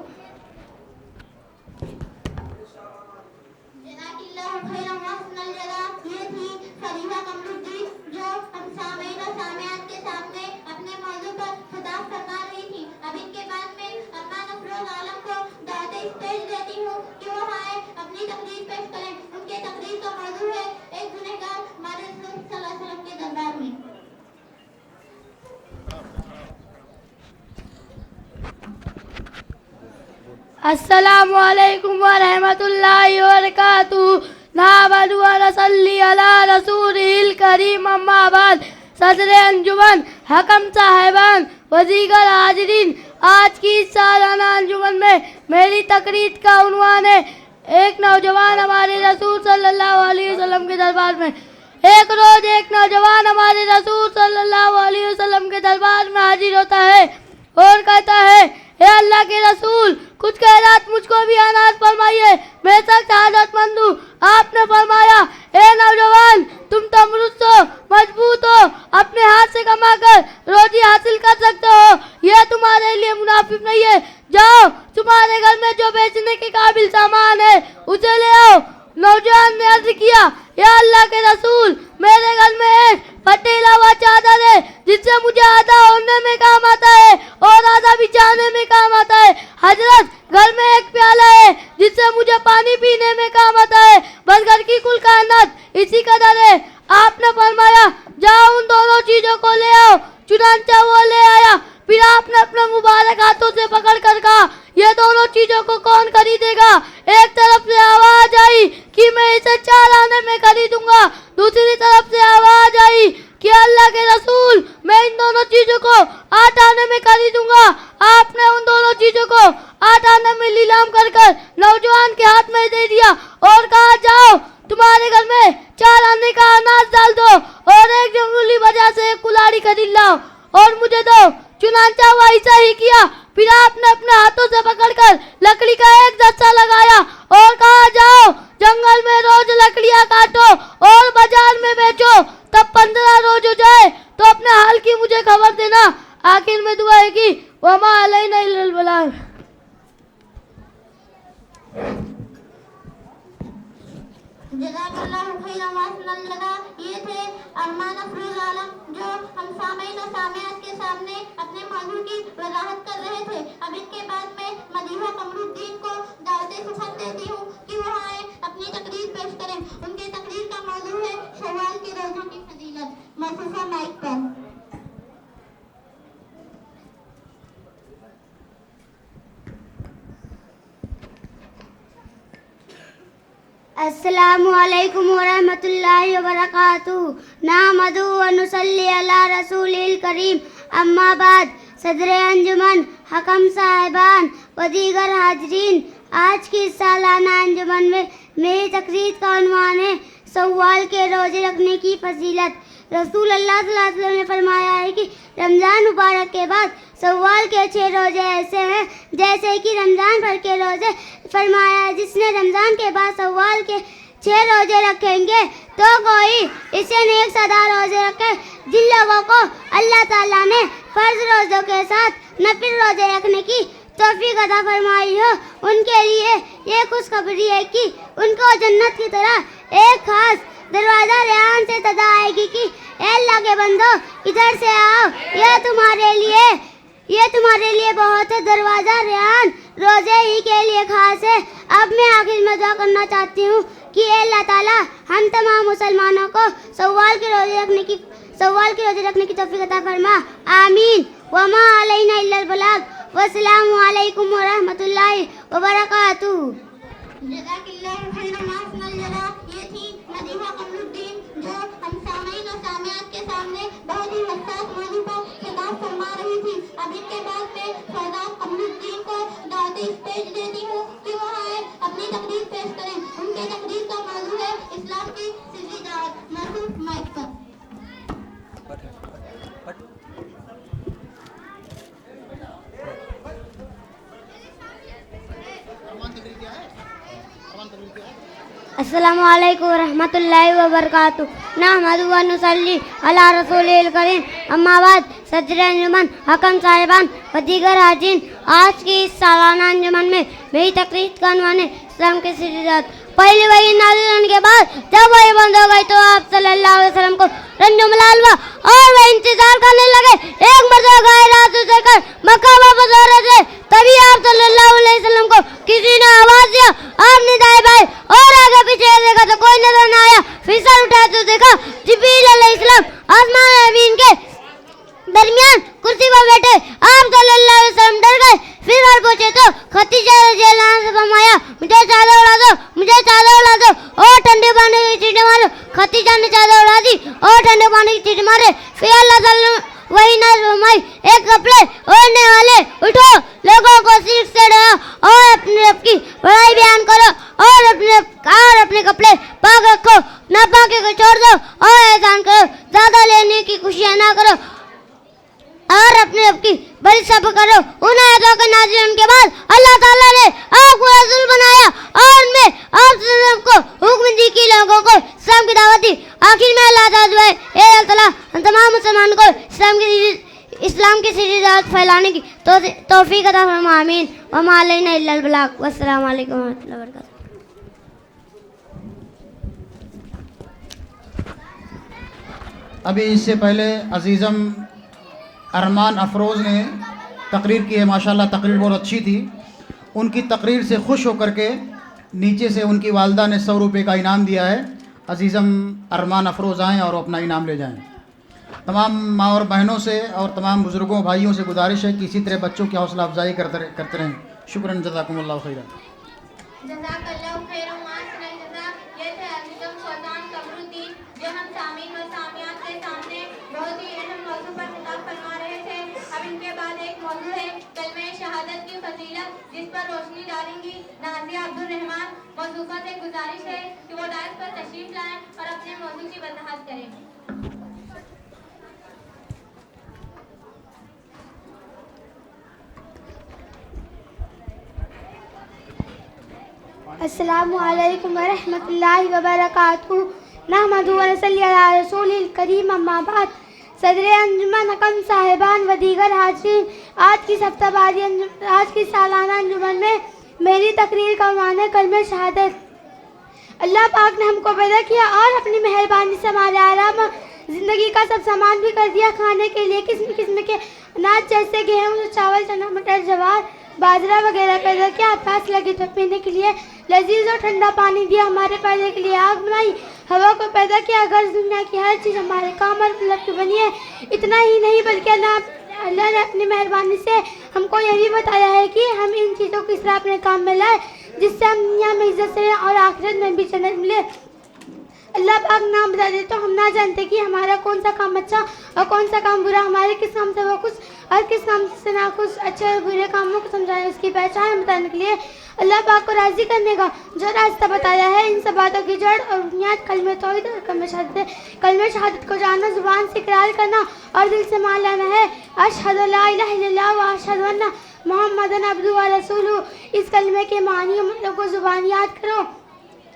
जज़ाकिल्लाहु खैरन व अहसनल जज़ा। ये थी फरीहा कमरुद्दीन जो हम सामीन व सामियात के सामने अपने मौजू पर खिताब फरमा रही थी। अब इनके बाद में अम्मा नफरोज आलम को दावत स्टेज देती हूँ कि वो आए अपनी तकरीर पेश करें। उनके तकरीर का मौजू है एक गुनहगार हमारे रसूल सल्लल्लाहु अलैहि वसल्लम के दरबार में।
अस्सलामु अलैकुम व रहमतुल्लाहि व बरकातुहू। नहमदु व नसल्ली अला रसूलिल करीम। अम्मा बाद। सदरे अंजुमन हकम साहिबान व दीगर हाज़रीन, आज की सालाना अंजुमन में मेरी तकरीर का उन्वान है एक नौजवान हमारे रसूल सल्लल्लाहु अलैहि वसल्लम के दरबार में। एक रोज एक नौजवान हमारे रसूल सल्लल्लाहु अलैहि वसल्लम के दरबार में हाजिर होता है और कहता है, हे अल्लाह के रसूल, कुछ खैरात मुझको भी अनाज फरमाइए, मैं सख्त हाजतमंद हूँ। आपने फरमाया, ए नौजवान, तुम तंदुरुस्त हो, मजबूत हो, अपने हाथ से कमा कर रोजी हासिल कर सकते हो, यह तुम्हारे लिए मुनाफिक नहीं है। जाओ, तुम्हारे घर में जो बेचने के काबिल सामान है उसे ले आओ। नौजवान ने अर्ज किया, या अल्लाह के रसूल, मेरे घर में एक फटेला हुआ चादर है जिससे मुझे आधा ओढ़ने में काम आता है और आधा बिछाने में काम आता है। हजरत, घर में एक प्याला है जिससे मुझे पानी पीने में काम आता है, बस घर की कुल कायनात इसी कदर है। आपने फरमाया, जाओ उन दोनों चीजों को ले आओ। चुनांचा वो ले आया। फिर आपने अपने मुबारक हाथों से पकड़ कर कहा, ये दोनों चीजों को कौन खरीदेगा? एक तरफ से आवाज आई कि मैं इसे 4 आने में खरीदूंगा, दूसरी तरफ से आवाज आई कि अल्लाह के रसूल, मैं इन दोनों चीजों को 8 आने में खरीदूंगा। आपने उन दोनों चीजों को 8 आने में नीलाम कर कर नौजवान के हाथ में दे दिया और कहा, जाओ तुम्हारे घर में 4 आने का अनाज डाल दो और एक जंगली बाजार से एक कुल्हाड़ी खरीद लाओ और मुझे दो। चुनांचा वैसा ही किया। फिर आपने अपने हाथों से पकड़कर लकड़ी का एक दस्ता लगाया और कहा, जाओ जंगल में रोज लकड़ियां काटो और बाजार में बेचो, तब 15 रोज हो जाए तो अपने हाल की मुझे खबर देना। आखिर में दुआ है कि वमा अलैना इल्ला अल-बलाग।
जज़ाकल्लाहु खैरन व अहसनल जज़ा। ये थे अम्मा नफरोज आलम जो हम सामीन और सामियात के सामने अपने मौजू की वजाहत कर रहे थे। अब इनके बाद में मदीहा कमरुद्दीन को दावत खुशखबरी देती हूँ कि वो आए अपनी तकरीर पेश करें। उनके तकरीर का मौजू है शव्वाल के रोज़ों की फजीलत।
अस्सलामु अलैकुम वरहमतुल्लाहि वबरकातुहू नहमदु व नुसल्ली अला रसूलिल करीम अम्मा बाद सदर अंजुमन हकम साहिबान व दीगर हाजरीन, आज की सालाना अंजुमन में मेरी तकरीर का उन्वान है सव्वाल के रोजे रखने की फजीलत। रसूल अल्लाह सल्लल्लाहु अलैहि वसल्लम ने फरमाया है कि रमज़ान मुबारक के बाद सव्वाल के 6 रोजे ऐसे हैं जैसे कि रमज़ान भर के रोजे। फरमाया है जिसने रमज़ान के बाद सव्वाल के 6 रोजे रखेंगे तो कोई इसे नेक सदा रोजे रखे। जिन लोगों को अल्लाह ताला ने फर्ज रोजों के साथ नफिल रोजे रखने की तौफीक अता फरमाई हो, उनके लिए ये खुशखबरी है कि उनको जन्नत की तरह एक खास दरवाज़ा रेहान से सदा आएगी कि ए अल्लाह के बंदो इधर से आओ, ये तुम्हारे लिए बहुत है दरवाज़ा रेहान रोजे ही के लिए खास है। अब मैं आखिर में दुआ करना चाहती हूँ कि अल्लाह ताला हम तमाम मुसलमानों को सव्वाल के रोजे रखने की तौफीक अता फरमा। आमीन। वमा अलैना इल्लल बलाग। वस्सलामु अलैकुम व रहमतुल्लाहि व बरकातुहू।
जज़ाकिल्लाहु खैरन मा सनल जज़ा। ये थी नदीमा कमरुद्दीन जो हम सामीन और सामियात के सामने बहुत ही हसास मौजू पर खिताब फरमा रही थी। अब इनके बाद में फैजान कमरुद्दीन को दादी स्टेज देती हूँ कि वो आए अपनी तकरीर पेश करें। उनके तकरीर का मौजू है इस्लाम की सिर्री दावत। मरहूम माइक पर।
अस्सलामु अलैकुम वरहमतुल्लाहि वबरकातुहू नहमदु व नुसल्ली अला रसूलिल करीम अम्मा बाद सदर अंजुमन हकम साहिबान व दीगर हाजिरीन, आज की इस सालाना अंजुमन में मेरी तकरीर का उन्वान है इस्लाम की सिद्धात। पहली वही नाज़िल होने के बाद जब वही बंद हो गई तो आप सल्लल्लाहु अलैहि वसल्लम को रंजो मलाल हुआ और वह इंतजार करने लगे। एक मर्तबा गए रात उतरकर मक्का वापस हो रहे थे, तभी आप सल्लल्लाहु अलैहि वसल्लम को किसी ने आवाज दिया। आपने दाएं बाएं और आगे पीछे देखा तो कोई नजर न आया। फिर सर उठाया तो देखा जिब्रील अलैहिस्सलाम आसमान ज़मीन के दरमियान कुर्सी पर बैठे। आप सल्लल्लाहु अलैहि वसल्लम डर गए। फिर और पूछे तो खदीजा रज़ियल्लाहु अन्हा से फरमाया मुझे चादर उड़ा दो और ठंडे पानी की चींटी मारो। खदीजा ने चादर उड़ा दी और ठंडे पानी की चींटी मारे। फिर अल्लाह ताला वही नाज़िल फरमाई, एक कपड़े ओढ़ने वाले उठो, लोगों को शिर्क से डराओ और अपने रब की बड़ाई बयान करो और अपने कपड़े पाक रखो, नापाकी को छोड़ दो और एहसान करो, ज्यादा लेने की खुशियां ना करो और अपने रब की बड़ी सब्र करो। उन आयतों के नाज़िल होने के बाद अल्लाह ताला ने आपको रसूल बनाया और उनमें आप सबको हुक्म दी कि लोगों को इस्लाम की दावत दी। आखिर में अल्लाह ताला हम तमाम मुसलमानों को इस्लाम की सीधी दावत फैलाने की तौफीक अता फरमा। आमीन। वमा अलैना इल्लल बलाग। वस्सलामु अलैकुम व रहमतुल्लाहि व बरकातुहू।
अभी इससे पहले अजीज़म अरमान अफरोज़ ने तकरीर की है। माशाल्लाह तकरीर बहुत अच्छी थी। उनकी तकरीर से खुश होकर के नीचे से उनकी वालदा ने 100 रुपये का इनाम दिया है। अजीज़म अरमान अफरोज़ आएँ और अपना इनाम ले जाएँ। तमाम माँ और बहनों से और तमाम बुज़ुर्गों भाइयों से गुजारिश है कि इसी तरह बच्चों की हौसला अफजाई करते रहें। शुक्रन जज़ाकुमुल्लाहु खैरन।
जज़ाकल्लाहु खैरन मा सनल जज़ा। ये थे अज़ीज़म सुल्तान कमरुद्दीन जो हम सामीन व सामियात के सामने बहुत ही अहम मौजू पर खिताब फरमा रहे थे। अब इनके बाद एक मौजू है कलमे शहादत की फजीलत, जिस पर रोशनी डालेंगी नाज़िया अब्दुल रहमान। मौजूदा से गुजारिश है कि वो डायस पर तशरीफ लाएं और अपने मौजू की वजाहत करें।
अस्सलामु अलैकुम व रहमतुल्लाहि व बरकातुहू नहमदु व नसल्ली अला रसूलिल करीम अम्मा बाद सदर अंजुमन हकम साहिबान व दीगर हाजिरीन, आज की सालाना अंजुमन में मेरी तकरीर का उन्वान है कलमे शहादत। अल्लाह पाक ने हमको पैदा किया और अपनी मेहरबानी से हमारे आराम ज़िंदगी का सब सामान भी कर दिया। खाने के लिए किस्म किस्म के अनाज जैसे गेहूँ, चावल, चना, मटर, जवार, बाजरा वगैरह पैदा किया। प्यास लगी तो पीने के लिए लजीज और ठंडा पानी दिया। हमारे पैदे के लिए आग बनाई, हवा को पैदा किया। घर दुनिया की हर चीज़ हमारे काम और मतलब की बनी है। इतना ही नहीं बल्कि अल्लाह ने अपनी मेहरबानी से हमको यह भी बताया है कि हम इन चीज़ों को इस तरह अपने काम में लाए जिससे हम दुनिया में इज्जत से रहें और आखिरत में भी जन्नत मिले। अल्लाह पाक नाम बता दे तो हम ना जानते कि हमारा कौन सा काम अच्छा और कौन सा काम बुरा, हमारे किस काम से वो खुश और किस काम से ना खुश, अच्छे और बुरे कामों को समझाने, उसकी पहचान बताने के लिए अल्लाह पाक को राज़ी करने का जो रास्ता बताया है। इन सब बातों की जड़ और बुनियाद कलमे तौहीद और कलमे शहादत है। कलमे शहादत को जानना, जुबान से इकरार करना और दिल से मान लेना है। अशहदु ला इलाहा इल्लल्लाह व अशहदु अन्ना मुहम्मदन अब्दुहु व रसूलुहु। इस कलमे के मानी मतलब को जुबान याद करो।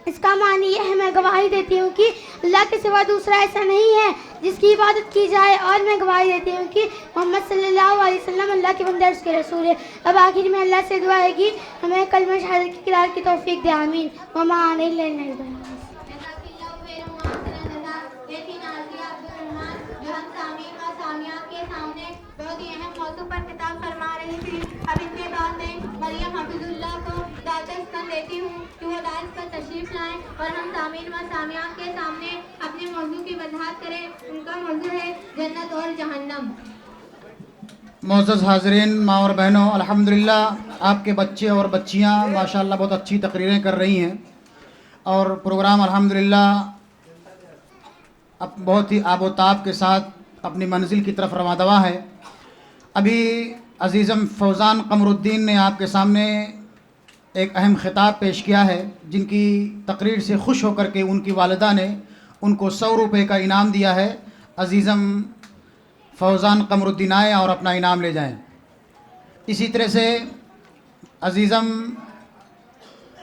इसका मानी यह है, मैं गवाही देती हूँ कि अल्लाह के सिवा दूसरा ऐसा नहीं है जिसकी इबादत की जाए, और मैं गवाही देती हूँ कि मोहम्मद सल्लल्लाहु अलैहि वसल्लम अल्लाह के बंदे और उसके रसूल है। अब आखिर में अल्लाह से दुआ है कि हमें कलमा शहादत की इकरार की तौफीक दे, आमीन। वमा अलैना
ये थी नाज़िया अब्दुल रहमान जो हम सामीन व सामियात के सामने बहुत ही अहम मौजू पर खिताब फरमा रही थी। अब इनके बाद में मरियम हफीजुल्लाह को दावत देती हूँ कि वो डायस पर तशरीफ लाएं और हम सामीन व सामियात के सामने अपने मौजू की वजाहत करें। उनका मौजू है जन्नत और जहन्नम।
मोअज़्ज़ज़ हाज़रीन, माँ और बहनों, अल्हम्दुलिल्लाह आपके बच्चे और बच्चियाँ माशाअल्लाह बहुत अच्छी तकरीरें कर रही हैं और प्रोग्राम अल्हम्दुलिल्लाह अब बहुत ही आबोताब के साथ अपनी मंजिल की तरफ रवादवा है। अभी अज़ीज़म फ़ौज़ान क़मरुद्दीन ने आपके सामने एक अहम ख़िताब पेश किया है, जिनकी तकरीर से खुश होकर के उनकी वालिदा ने उनको 100 रुपये का इनाम दिया है। अज़ीज़म फ़ौज़ान क़मरुद्दीन आए और अपना इनाम ले जाएं। इसी तरह से अज़ीज़म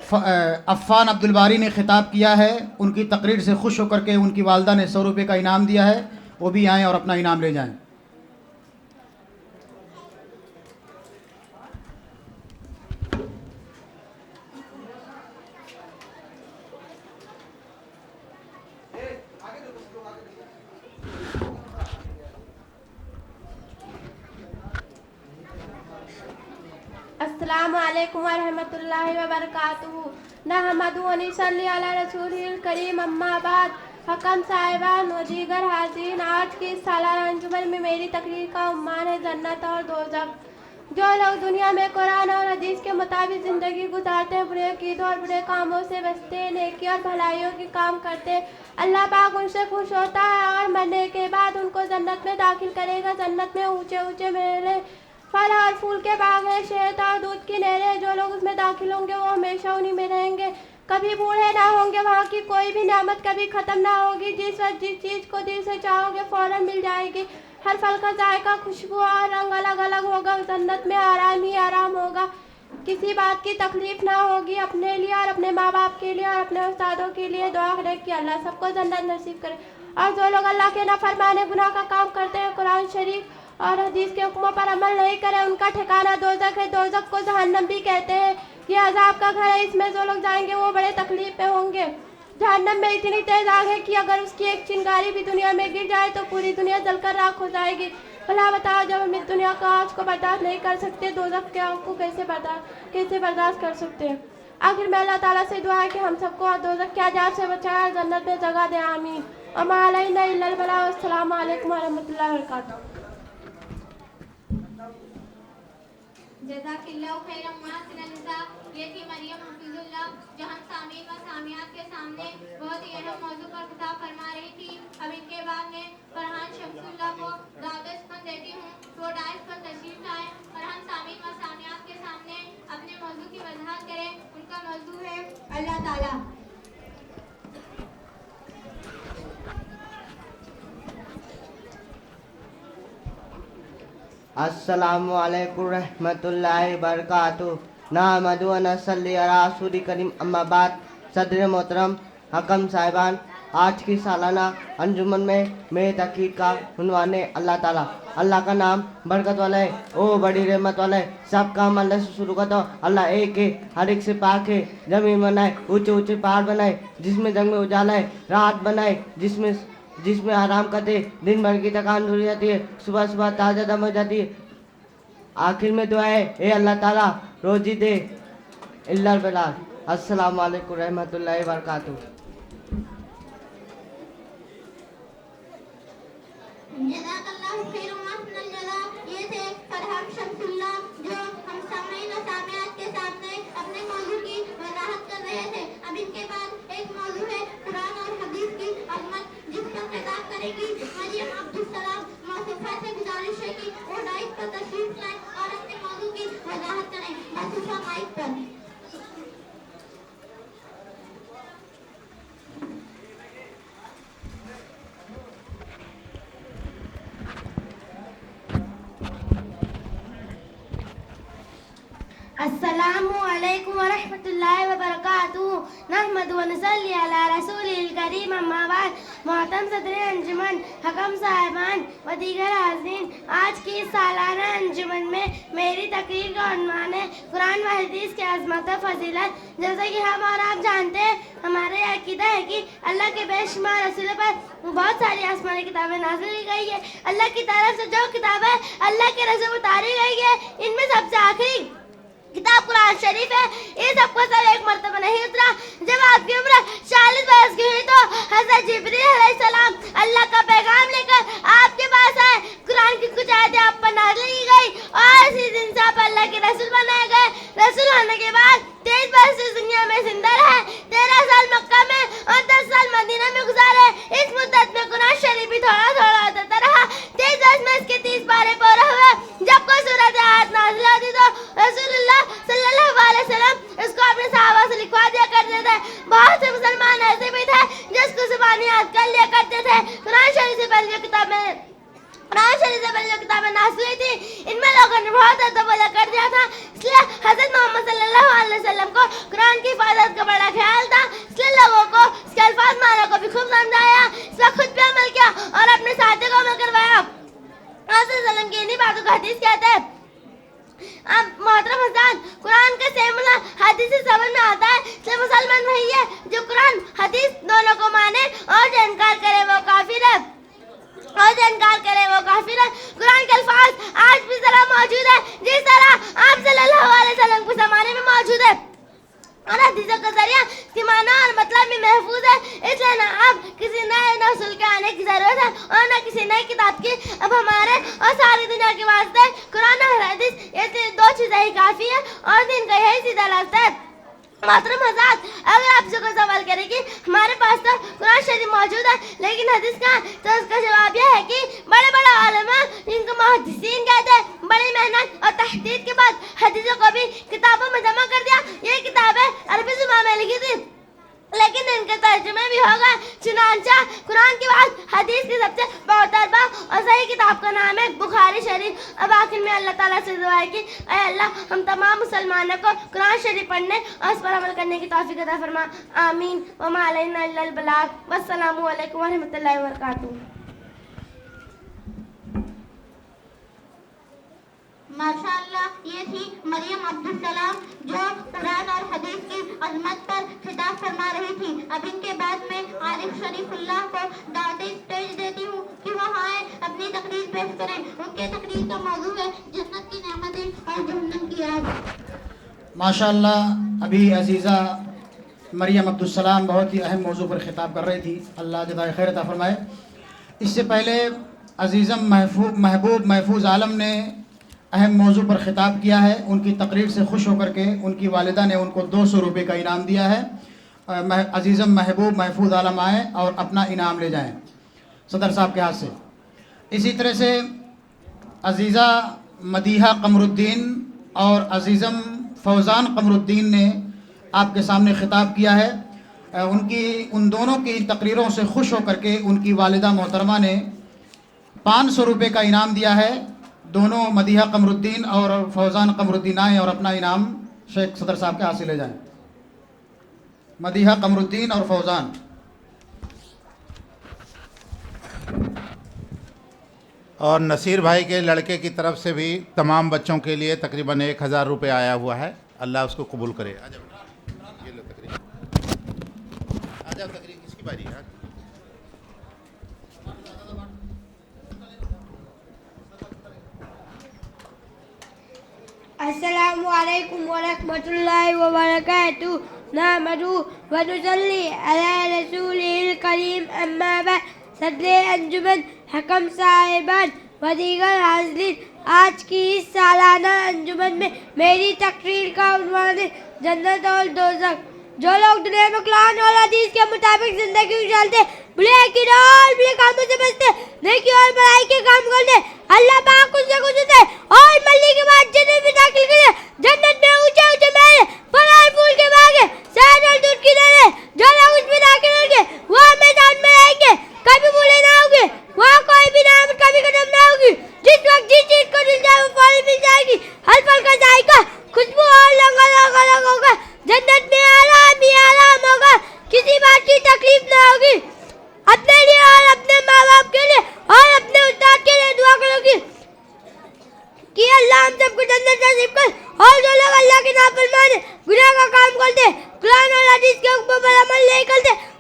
अफ़ान अब्दुल बारी ने ख़िताब किया है, उनकी तकरीर से खुश होकर के उनकी वालिदा ने 100 रुपये का इनाम दिया है, वो भी आएँ और अपना इनाम ले जाएं।
अस्सलामु अलैकुम वरहमतुल्लाहि वबरकातुहू। नहमदु व नसल्ली अला रसूलिल करीम, अम्मा बाद। हकम साहिबान व दीगर हाज़रीन, आज की इस सालाना अंजुमन में मेरी तकरीर का उम्मान है जन्नत और दोज़ख। जो लोग दुनिया में कुरान और हदीस के मुताबिक ज़िंदगी गुजारते हैं, बुरे कीदों और बुरे कामों से बचते हैं, नेकी और भलाइयों के काम करते हैं, अल्लाह पाक उनसे खुश होता है और मरने के बाद उनको जन्नत में दाखिल करेगा। जन्नत में ऊँचे ऊँचे महल, फल और फूल के बाग है, शहद और दूध की नहरें। जो लोग उसमें दाखिल होंगे वो हमेशा उन्हीं में रहेंगे, कभी बूढ़े ना होंगे। वहाँ की कोई भी नेमत कभी ख़त्म ना होगी। जिस वक्त जिस चीज़ को दिल से चाहोगे फ़ौरन मिल जाएगी। हर फल का जायका, खुशबू और रंग अलग अलग होगा। जन्नत में आराम ही आराम होगा, किसी बात की तकलीफ़ ना होगी। अपने लिए और अपने माँ बाप के लिए और अपने उस्तादों के लिए दुआ करें कि अल्लाह सबको जन्नत नसीब करे। और जो लोग अल्लाह के नाफरमाने गुनाह का काम करते हैं, कुरान शरीफ और हदीस के हुक्मों पर अमल नहीं करें, उनका ठिकाना दोज़ख है। दोज़ख को जहन्नम भी कहते हैं। ये अज़ाब का घर है, इसमें जो लोग जाएंगे वो बड़े तकलीफ में होंगे। जहन्नम में इतनी तेज आग है कि अगर उसकी एक चिंगारी भी दुनिया में गिर जाए तो पूरी दुनिया जलकर राख हो जाएगी। भला बताओ, जब हम इस दुनिया का आग को बर्दाश्त नहीं कर सकते, दोज़ख के आग को कैसे बर्दाश्त कर सकते हैं। आखिर में अल्लाह ताला से दुआ है कि हम सबको दोज़ख के अज़ाब से बचाए, जन्नत में जगह दे, आमीन। अम्मा अलैना इल्लल बलाग। अस्सलामु अलैकुम वरहमतुल्लाहि वबरकातुहू।
जज़ाकिल्लाहु खैरन मुहसिनन निसा। ये थी मरियम हफीजुल्लाह जो हम सामीन व सामियात के सामने बहुत ही अहम मौजू पर खिताब फरमा रही थी। अब इनके बाद में फरहान शमसुल्लाह को दावत देती हूँ, वो डायस पर तशरीफ लाएं और हम सामीन व सामियात के सामने अपने मौजू की वजाहत करें। उनका मौजू है अल्लाह ताला।
अस्सलामु अलैकुम रहमतुल्लाहि बरकातुहू। नहमदु व नसल्ली अला रसूलिल करीम, अम्मा बाद। सदर मोहतरम, हकम साहिबान, आज की सालाना अंजुमन में मेरे तकरीर का उन्वान है अल्लाह ताला। अल्लाह का नाम बरकत वाला है, ओ बड़ी रहमत वाला है। सब काम अल्लाह से शुरू करता हूँ। अल्लाह एक है, हर एक से पाक है। जमीन बनाए, ऊंचे ऊंचे पहाड़ बनाए, जिसमें जंग में उजाला है। रात बनाए जिसमें आराम करते, दिन भर की थकान दूर जाती है, सुबह सुबह ताज़ा दम हो जाती है। आखिर में दुआ है, ए अल्लाह ताला रोजी दे इल्लल बलाग। अस्सलामु अलैकुम रहमतुल्लाहि बरकातुहू।
जज़ाकल्लाहु खैरन मुहसिनन निसा। ये थे फरहान शमसुल्लाह जो हम सामीन व सामियात के सामने अपने मौजू की
अस्सलामु अलैकुम व रहमतुल्लाहि व बरकातुहू नहमदु व नसल्ली अला रसूलिल करीम अम्मा बाद। मोहतरम सदर अंजुमन, हकम साहिबान व दीगर हाज़रीन, आज की इस सालाना अंजुमन में मेरी तकरीर का उन्वान है कुरान व हदीस की अज़मत व फजीलत। जैसा कि हम और आप जानते हैं, हमारे अकीदा है कि अल्लाह के बेशुमार रसूलों पर बहुत सारी आसमानी किताबें नाज़िल की गई है। अल्लाह की तरफ से जो किताबें अल्लाह के रसूल उतारी गई है, इनमें सबसे आखिरी किताब कुरान शरीफ है। ये सबको सब एक मर्तबा नहीं उतरा। जब आपकी उम्र 40 वर्ष की हुई तो हज़रत जिब्रील अलैहिस्सलाम अल्लाह का पैगाम लेकर आपके पास आए। कुरान की कुछ आयतें आप पर नाज़िल की गई और इसी दिन से आप अल्लाह के रसूल बनाए गए। रसूल होने के बाद 23 वर्ष इस दुनिया में जिंदा रहे, 13 साल मक्का में और 10 साल मदीना में गुजारे। इस मुद्दत में कुरान शरीफ भी थोड़ा थोड़ा होता रहा। 23 वर्ष में इसके 30 पारे पूरे हुए। जब कोई सूरत आयत नाज़िल होती तो रसूलुल्लाह सल्लल्लाहु अलैहि वसल्लम इसको अपने सहाबा से लिखवा दिया करते थे। बहुत से मुसलमान ऐसे भी थे जिसको ज़ुबानी याद कर लिया करते थे। कुरान शरीफ से पहले जो किताबें नाज़िल हुई थी, इनमें लोगों ने बहुत अदब कर दिया था। इसलिए हज़रत मोहम्मद सल्लल्लाहु अलैहि वसल्लम को कुरान की हिफाजत का बड़ा ख्याल था। इसलिए लोगों को इसके अल्फाज माना को भी खूब समझाया, इस पर खुद पे अमल किया और अपने साथियों को अमल करवाया। रसूल की इन्हीं बातों का हदीस कहते हैं। अब मोहतरम हज़रात, कुरान का सेमला हदीस से समझ में आता है। इसलिए मुसलमान वही है जो कुरान हदीस दोनों को माने और जो इनकार करे वो काफिर है। कुरान के अल्फाज आज भी तरह मौजूद है जिस तरह आप सल्लल्लाहु अलैहि वसल्लम के ज़माने में मौजूद है, और हदीसों का जरिया इसकी माना और मतलब भी महफूज है। इसलिए ना अब किसी नए रसूल के आने की जरूरत है और ना किसी नई किताब की। अब हमारे और सारी दुनिया के वास्ते कुरान और हदीस, ये दो चीजें ही काफी है और दिन का यही सीधा रास्ता है। मोहतरम हज़रात, अगर आपसे कोई सवाल करे कि हमारे पास तो कुरान शरीफ मौजूद है लेकिन हदीस कहाँ, तो उसका जवाब यह है कि बड़े बड़े उलमा, जिनको मुहद्दिसीन कहते हैं, बड़ी मेहनत और तहकीक के बाद हदीसों को भी किताबों में जमा कर दिया। ये किताबें अरबी ज़ुबान में लिखी थी लेकिन इनके तर्जुमे भी हो गए। चुनांचा कुरान के बाद हदीस की सबसे मोतबा और सही किताब का नाम है बुखारी शरीफ। अब आखिर में अल्लाह ताला से दुआ है कि ऐ अल्लाह, हम तमाम मुसलमानों को कुरान शरीफ पढ़ने और उस पर अमल करने की तौफीक अता फरमा। आमीन। व मा अलैना इल्लल बलाग। वस्सलामु अलैकुम व रहमतुल्लाहि व बरकातुहू।
माशाअल्लाह, ये थी मरियम अब्दुल सलाम जो कुरान और हदीस की अजमत पर खिताब फरमा रही थी। अब इनके बाद में आरिफ शरीफुल्लाह को दावत स्टेज देती हूँ कि वो आए अपनी तकरीर पेश करें। उनके तकरीर का मौजू है जन्नत की नेमतें और जहन्नम की आग।
माशाअल्लाह, अभी अजीज़ा मरियम अब्दुल सलाम बहुत ही अहम मौजू पर ख़िताब कर रही थी। अल्लाह जज़ाए खैर अता फरमाए। इससे पहले अजीज़म महबूब महफूज आलम ने अहम मौजू पर ख़िताब किया है। उनकी तकरीर से खुश होकर के उनकी वालिदा ने उनको 200 रुपये का इनाम दिया है। अजीज़म महबूब महफूज आलम आए और अपना इनाम ले जाएं सदर साहब के हाथ से। इसी तरह से अजीज़ा मदीहा कमरुद्दीन और अजीज़म फौज़ान कमरुद्दीन ने आपके सामने ख़िताब किया है। उन दोनों की तकरीरों से खुश होकर के उनकी वालिदा मोहतरमा ने 500 रुपये का इनाम दिया है। दोनों मदीहा कमरुद्दीन और फौज़ान कमरुद्दीन आए और अपना इनाम शेख सदर साहब के हाथ से ले जाएं। मदीहा कमरुद्दीन और फौज़ान।
और नसीर भाई के लड़के की तरफ से भी तमाम बच्चों के लिए तकरीबन 1000 रुपये आया हुआ है। अल्लाह उसको कबूल करे। आ जाओ, ये लो तकरीर, आ जाओ तकरीर, किसकी बारी है?
अस्सलामु अलैकुम व रहमतुल्लाहि व बरकातुहू। नहमदुहु व नुसल्ली अला रसूलिल करीम अम्मा बाद। सदरे अंजुमन, हकम साहिबान व दीगर हाज़रीन, आज की इस सालाना अंजुमन में मेरी तकरीर का उन्वान है जन्नत और दोज़ख। जो लोग दुनिया में कुरान और हदीस के मुताबिक जिंदगी गुजारते, बुरे किरदार बुरे कामों से बचते, नेकी और भलाई के काम करते, अल्लाह पाक उनसे खुश होता है और मरने के बाद जन्नत में दाखिल करे। जन्नत में ऊंचे ऊंचे महल, फल और फूल के बाग, शहद और दूध की नहरें। जो लोग उसमें दाखिल होंगे वो हमेशा उनमें रहेंगे, कभी भूले ना होंगे। वहाँ कोई भी नामत कभी खत्म ना होगी। जिस वक्त जिस चीज को दिल चाहे वो फल मिल जाएगी। हर फल का जायका, खुशबू और रंग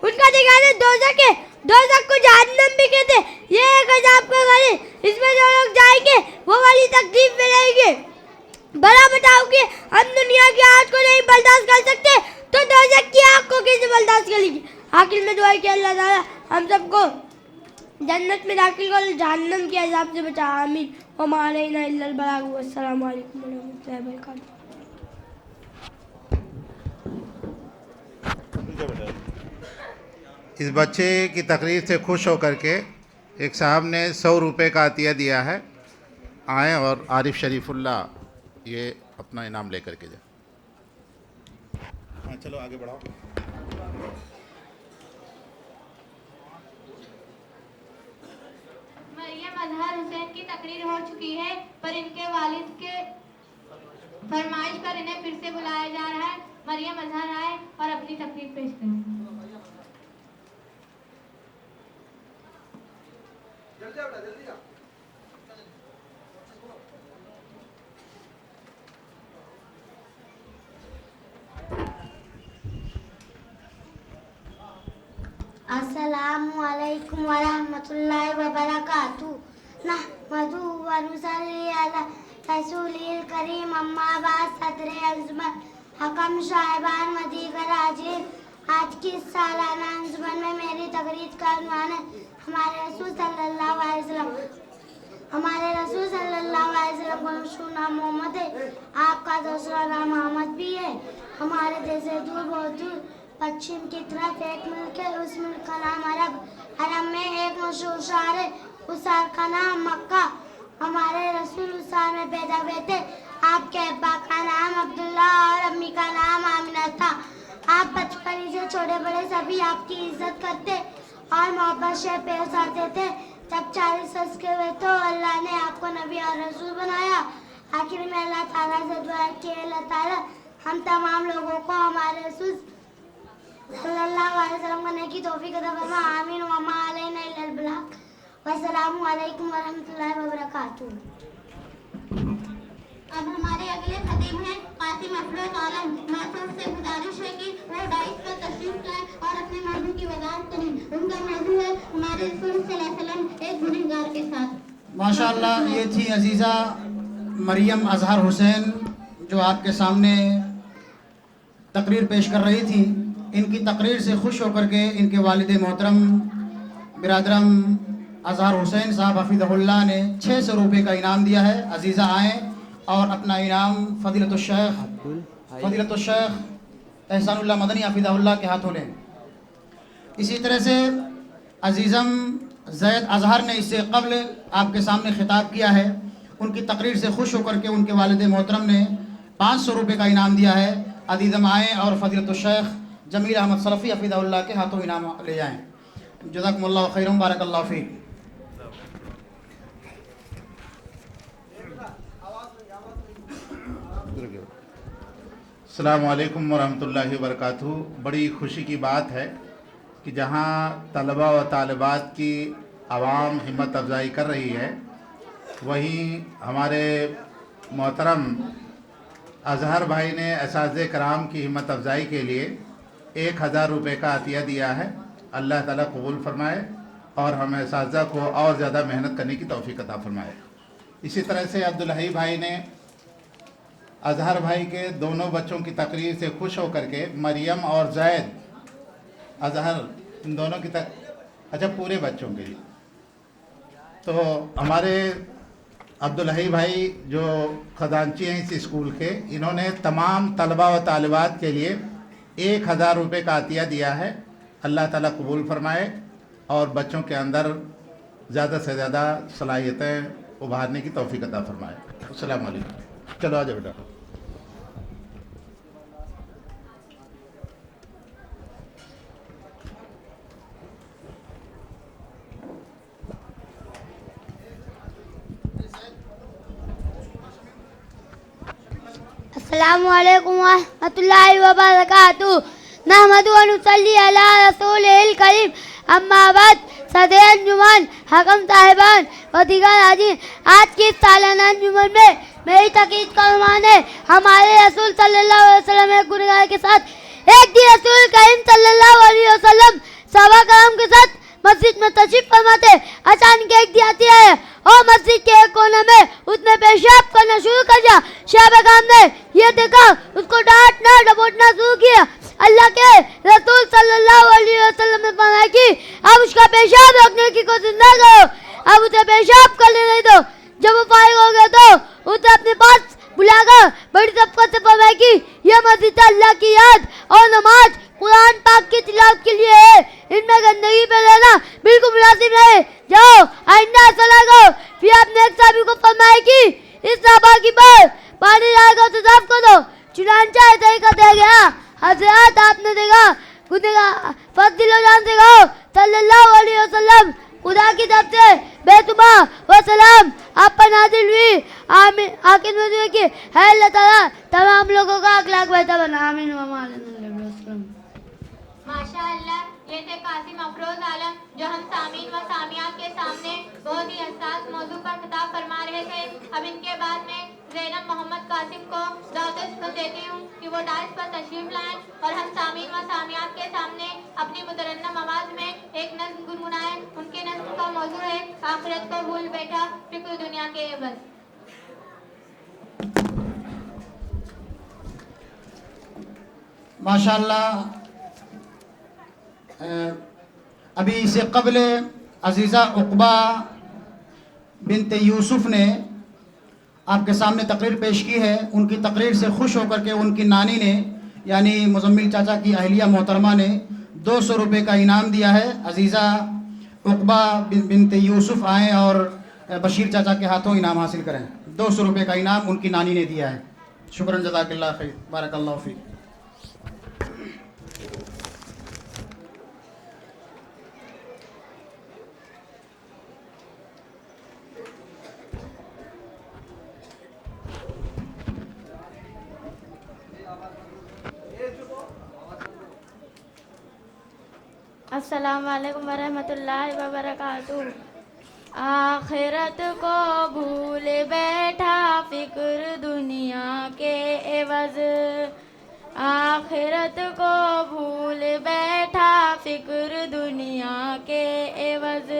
उनका ठिकाना दोज़ख है, दोज़ख को जहन्नम भी कहते। ये एक अज़ाब का घर है, इसमें जो लोग जाएंगे वो वाली तकलीफ में रहेंगे। बड़ा बताओ कि हम दुनिया की आग को नहीं बर्दाश्त कर सकते तो दोज़ख की आग को कैसे बर्दाश्त करेंगे। आखिर में दुआ कि अल्लाह ताला हम सबको जन्नत में दाखिल कर, जहन्नम के अज़ाब से बचा। आमीन। वमा अलैना इल्लल बलाग। अस्सलामु अलैकुम व रहमतुल्लाहि व बरकातहू।
इस बच्चे की तकरीर से खुश होकर के एक साहब ने 100 रुपये का अतिया दिया है। आएँ और आरिफ शरीफुल्ला ये अपना इनाम लेकर के जाए। हाँ चलो आगे बढ़ाओ।
मरियम अजहर हुसैन की तकरीर हो चुकी है, पर इनके वालिद के फरमाइश पर इन्हें फिर से बुलाया जा रहा है। मरियम अजहर आए और अपनी तकरीर पेश करें।
अस्सलामु अलैकुम व रहमतुल्लाहि व बरकातुहू। नहमदुहु व नुसल्ली अला रसूलिल करीम। अम्मा बाद। सदरे अंजुमन, हकम साहिबान व दीगर हाज़िरीन, आज की सालाना अंजुमन में मेरी तकरीर का उन्वान है हमारे रसूल सल्लल्लाहु अलैहि वसल्लम। हमारे रसूल सल्लल्लाहु अलैहि वसल्लम का मशहूर नाम मोहम्मद है, आपका दूसरा नाम अहमद भी है। हमारे देश से दूर, बहुत दूर पश्चिम की तरफ एक मुल्क है, उस मुल्क का नाम अरब। अरब में एक मशहूर शहर है, उस शहर का नाम मक्का। हमारे रसूल उस शहर में पैदा हुए थे। आपके अब्बा का नाम अब्दुल्ला और अम्मी का नाम आमिना था। आप बचपन से छोटे बड़े सभी आपकी इज्जत करते और मोहब्बत से पेश आते थे। जब 40 वर्ष के हुए तो अल्लाह ने आपको नबी और रसूल बनाया। आखिर में अल्लाह ताला से दुआ की, अल्लाह ताला हम तमाम लोगों को हमारे रसूल सल्लल्लाहु अलैहि वसल्लम करने की तौफीक अता फरमा। आमीन। वमा अलैना इल्लल बलाग। वस्सलामु अलैकुम व रहमतुल्लाहि व बरकातुहू।
अब हमारे अगले खतीब हैं कासिम अफरोज आलम। महसूस से गुजारिश है कि वो डाइस पर तशरीफ लाएं और अपने मौजू की वजाहत करें। उनका मौजू है हमारे रसूल सल्लल्लाहु अलैहि वसल्लम एक गुनहगार के साथ।
माशाअल्लाह, ये थी अजीज़ा मरियम अजहर हुसैन जो आपके सामने तकरीर पेश कर रही थी। इनकी तकरीर से खुश होकर के इनके वालिद मोहतरम बिरादरम अजहर हुसैन साहब हफिज़हुल्लाह ने 600 रुपये का इनाम दिया है। अजीज़ा आएँ और अपना इनाम फ़ज़ीलतुश्शैख़ एहसानुल्लाह मदनी हफिज़हुल्लाह के हाथों लें। इसी तरह से अजीज़म ज़ैद अजहर ने इससे कबल आपके सामने खिताब किया है। उनकी तकरीर से खुश होकर के उनके वालिद मोहतरम ने 500 रुपये का इनाम दिया है। अजीज़म आएँ और फ़ज़ीलतुश्शैख़ जमील अहमद सलफ़ी हफिज़हुल्लाह के हाथों इनाम ले जाएँ। जज़ाकुमुल्लाहु खैरन, बारकल्लाहु फ़ीक।
अस्सलामु अलैकुम वरहमतुल्लाहि वबरकातुहू। बड़ी खुशी की बात है कि जहाँ तलबा व तालिबात की आवाम हिम्मत अफजाई कर रही है, वहीं हमारे मोहतरम अजहर भाई ने असातिज़े कराम की हिम्मत अफजाई के लिए 1000 रुपये का अतिया दिया है। अल्लाह ताला कबूल फरमाए और हम असातिज़ा को और ज़्यादा मेहनत करने की तौफ़ीक़ अता फरमाए। इसी तरह से अब्दुल हई भाई ने अजहर भाई के दोनों बच्चों की तकरीर से खुश होकर के मरियम और जैद अजहर इन दोनों की अच्छा पूरे बच्चों के लिए, तो हमारे अब्दुल हई भाई जो खजानची हैं इस स्कूल के, इन्होंने तमाम तलबा व तालिबात के लिए 1000 रुपये का अतिया दिया है। अल्लाह ताला कबूल फरमाए और बच्चों के अंदर ज़्यादा से ज़्यादा सलाहियतें उभारने की तौफ़ीक़ अता फरमाए। अस्सलामु अलैकुम। चलो आ जाओ बेटा।
अस्सलामु अलैकुम व रहमतुल्लाहि व बरकातुहू। नहमदुहु व नुसल्ली अला रसूलिल करीम। अम्मा बाद। सदर अंजुमन, हकम साहिबान व दीगर हाज़िरीन, आज की सालाना अंजुमन में मेरी तकरीर का उन्वान है हमारे रसूल सल्लल्लाहु अलैहि वसल्लम एक गुनहगार के साथ। एक दिन रसूल करीम सल्लल्लाहु अलैहि वसल्लम उसका पेशाब रोकने की कोशिश न करो, अब उसे पेशाब करने नहीं दो। जब वो फारिग हो गया तो उसे अपने पास बुलाकर बड़ी सबको से फरमाया कि यह मस्जिद अल्लाह की याद और नमाज कुरान पाक की तिलावत के लिए है, इनमें गंदगी फैलाना बिल्कुल मुनासिब नहीं। जाओ आइंदा ऐसा ना करो। फिर आपने एक साहबी को फरमाया कि इस साहबा की बार पानी लाकर उसे साफ करो। चुनांचा ऐसा ही करता गया। हजरत आपने देखा गुनेगार फजील जान से कहो सल्लल्लाहु अलैहि वसल्लम खुदा की तरफ से बेतुबा व सलाम आप पर नाज़िल हुई। आमीन। आखिर में जो कि है अल्लाह ताला तमाम लोगों का अखलाक बेहतर बना। आमीन व आमीन।
माशाअल्लाह, ये थे कासिम अफरोज आलम जो हम सामीन व सामियात के सामने बहुत ही हसास मौजू पर खिताब फरमा रहे थे। अब इनके बाद में ज़ैनब मोहम्मद कासिम को दावत देती हूँ कि वो डाइस पर तशरीफ लाएं और हम सामीन व सामियात के सामने अपनी मुतरन्नम आवाज़ में एक नज़्म गुनगुनाएं। उनके नज़्म का मौजू है आखिरत को भूल बैठा फिक्र दुनिया के एवज़।
माशाअल्लाह, अभी इससे कबल अजीज़ा उक़बा बिनते यूसुफ ने आपके सामने तकरीर पेश की है। उनकी तकरीर से खुश होकर के उनकी नानी ने यानी मुज़म्मिल चाचा की अहलिया मोहतरमा ने 200 रुपये का इनाम दिया है। अजीज़ा उक़बा बिनते यूसुफ आएँ और बशीर चाचा के हाथों इनाम हासिल करें। 200 रुपये का इनाम उनकी नानी ने दिया है। शुक्रन जज़ाकल्लाह खैर, बारकल्लाहु फ़ीक।
अस्सलाम वालेकुम वरहमतुल्लाहि वबरकातुहू। आखिरत को भूल बैठा फिक्र दुनिया के एवज़, आखिरत को भूल बैठा फिक्र दुनिया के एवज़।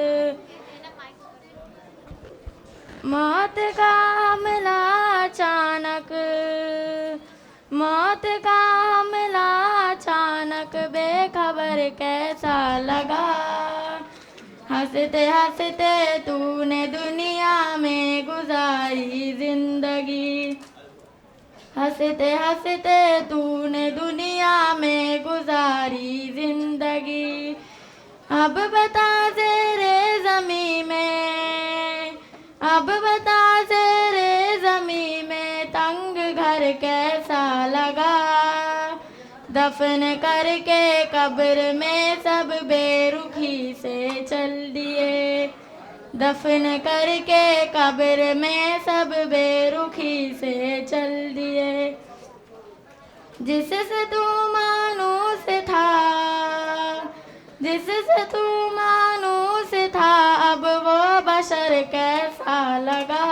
मौत का हमला अचानक, मौत का हमला अचानक बेखबर कैसा लगा। हंसते हंसते तूने दुनिया में गुजारी जिंदगी, हंसते हंसते तूने दुनिया में गुजारी जिंदगी। अब बता ज़ेरे ज़मीं में, अब बता ज़ेरे ज़मीं में तंग घर कैसा लगा। दफन करके कब्र में सब बेरुखी से चल दिए, दफन करके कब्र में सब बेरुखी से चल दिए। जिससे तू मानूस था, जिससे तू मानूस था अब वो बशर कैसा लगा।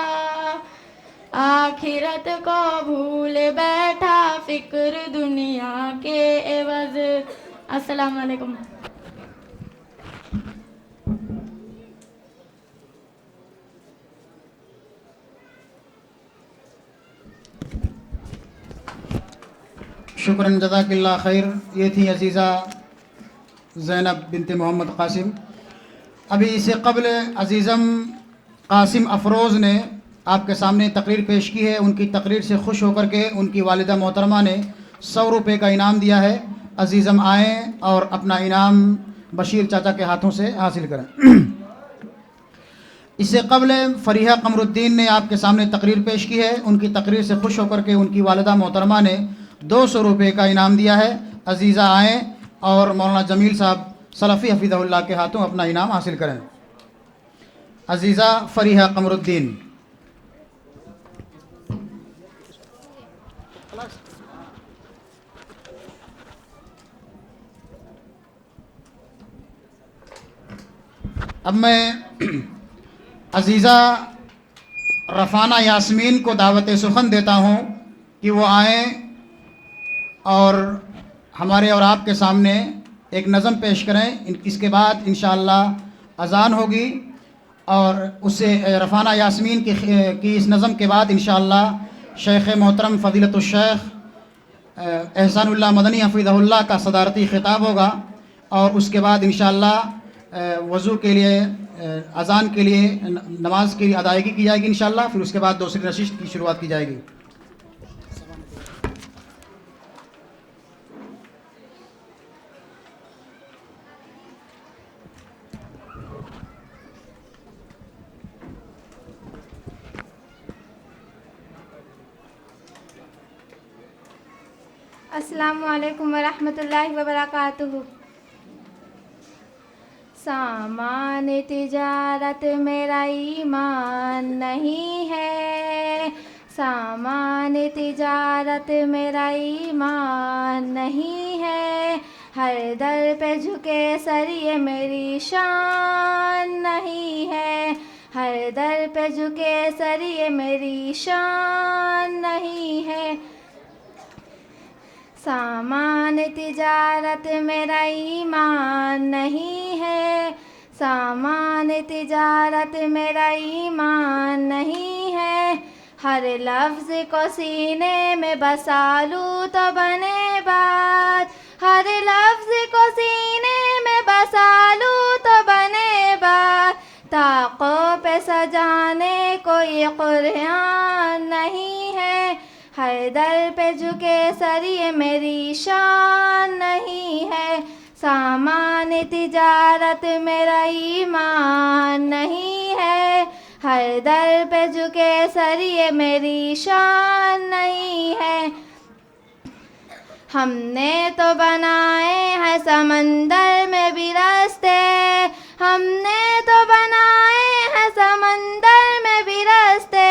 आखिरत को भूल बैठा फिक्र दुनिया के एवज़। अस्सलाम वालेकुम।
शुक्रन जज़ाकिल्लाह खैर। ये थी अजीज़ा ज़ैनब बिनते मोहम्मद कासिम। अभी इससे कबल अजीज़म कासिम अफरोज़ ने आपके सामने तकरीर पेश की है। उनकी तकरीर से खुश होकर के उनकी वालिदा मोहतरमा ने 100 रुपये का इनाम दिया है। अजीज़म आएँ और अपना इनाम बशीर चाचा के हाथों से हासिल करें। इससे कबल फ़रीहा कमरुद्दीन ने आपके सामने तकरीर पेश की है। उनकी तकरीर से खुश होकर के उनकी वालिदा मोहतरमा ने 200 रुपये का इनाम दिया है। अजीज़ा आएँ और मौलाना जमील साहब सलफ़ी हफ़िज़हुल्लाह के हाथों अपना इनाम हासिल करें। अजीज़ा फ़रीहा कमरुद्दीन। अब मैं अजीज़ा रफ़ाना यास्मीन को दावत सुखन देता हूँ कि वो आएँ और हमारे और आपके सामने एक नज़म पेश करें। इसके बाद इंशाअल्लाह अज़ान होगी और उससे रफ़ाना यास्मीन की इस नज़म के बाद इंशाअल्लाह शेख़ मोहतरम फ़ज़ीलतुश्शेख़ एहसानुल्लाह मदनी हफ़िज़हुल्लाह का सदारती ख़िताब होगा और उसके बाद इंशाअल्लाह वज़ू के लिए अज़ान के लिए नमाज की अदायगी की जाएगी इंशाअल्लाह। फिर उसके बाद दूसरी नशिस्त की शुरुआत की जाएगी।
अस्सलामु अलैकुम वरहमतुल्लाहि वबरकातुहू। सामान तिजारत मेरा ईमान नहीं है, सामान तिजारत मेरा ईमान नहीं है, हर दर पे झुके सर ये मेरी शान नहीं है, हर दर पे झुके सर ये मेरी शान नहीं है। सामान तिजारत मेरा ईमान नहीं है, सामान तिजारत मेरा ईमान नहीं है, हर लफ्ज़ को सीने में बसा लूँ तो बने बात, हर लफ्ज़ को सीने में बसा लूँ तो बने बात, ताक़ों पे सजाने कोई कुरान नहीं है, हर दर पे झुके सर ये मेरी शान नहीं है। सामान तिजारत मेरा ईमान नहीं है, हर दर पे झुके सर ये मेरी शान नहीं है। हमने तो बनाए हैं समंदर में भी रास्ते, हमने तो बनाए हैं समंदर में भी रास्ते,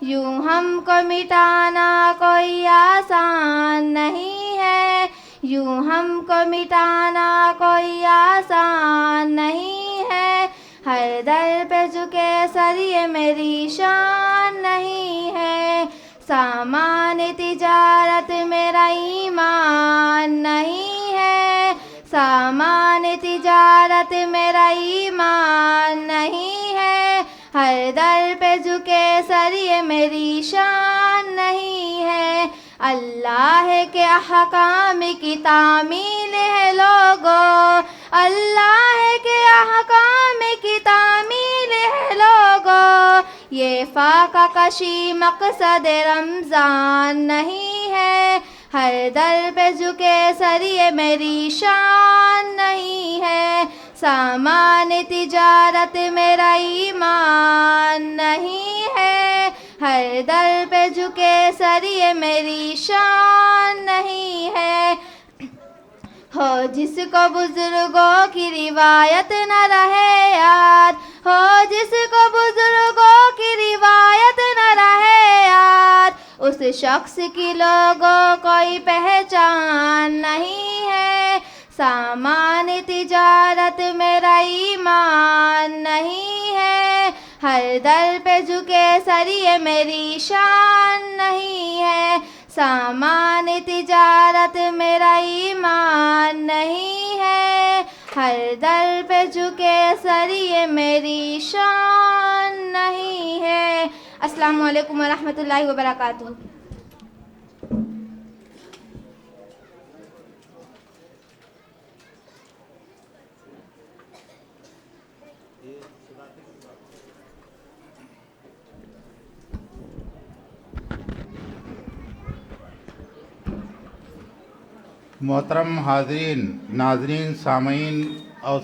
यूं हमको मिटाना कोई आसान नहीं है, यूं हमको मिटाना कोई आसान नहीं है, हर दर पे झुके सर ये मेरी शान नहीं है। सामान तिजारत मेरा ईमान नहीं है, सामान तिजारत मेरा ईमान नहीं है, हर दर पे झुके सर ये मेरी शान नहीं है। अल्लाह के अहकाम की तामील है लोगों, अल्लाह के अहकाम की तामील है लोगों, ये फाका कशी मकसद रमज़ान नहीं है, हर दर पे झुके सर ये मेरी शान नहीं है। सामान तिजारत मेरा ईमान नहीं है, हर दर पे झुके सर ये मेरी शान नहीं है। हो जिसको बुजुर्गों की रिवायत न रहे याद, हो जिसको बुजुर्गों की रिवायत न रहे याद, उस शख्स की लोगों कोई पहचान नहीं है। सामान तिजारत मेरा ईमान नहीं है, हर दर पे झुके सर ये मेरी शान नहीं है। सामान तिजारत मेरा ईमान नहीं है, हर दर पे झुके सर ये मेरी शान नहीं है। अस्सलामु अलैकुम वरहमतुल्लाहि वबरकातुहू।
मोहतरम हाज़रीन, नाज़रीन, सामीन और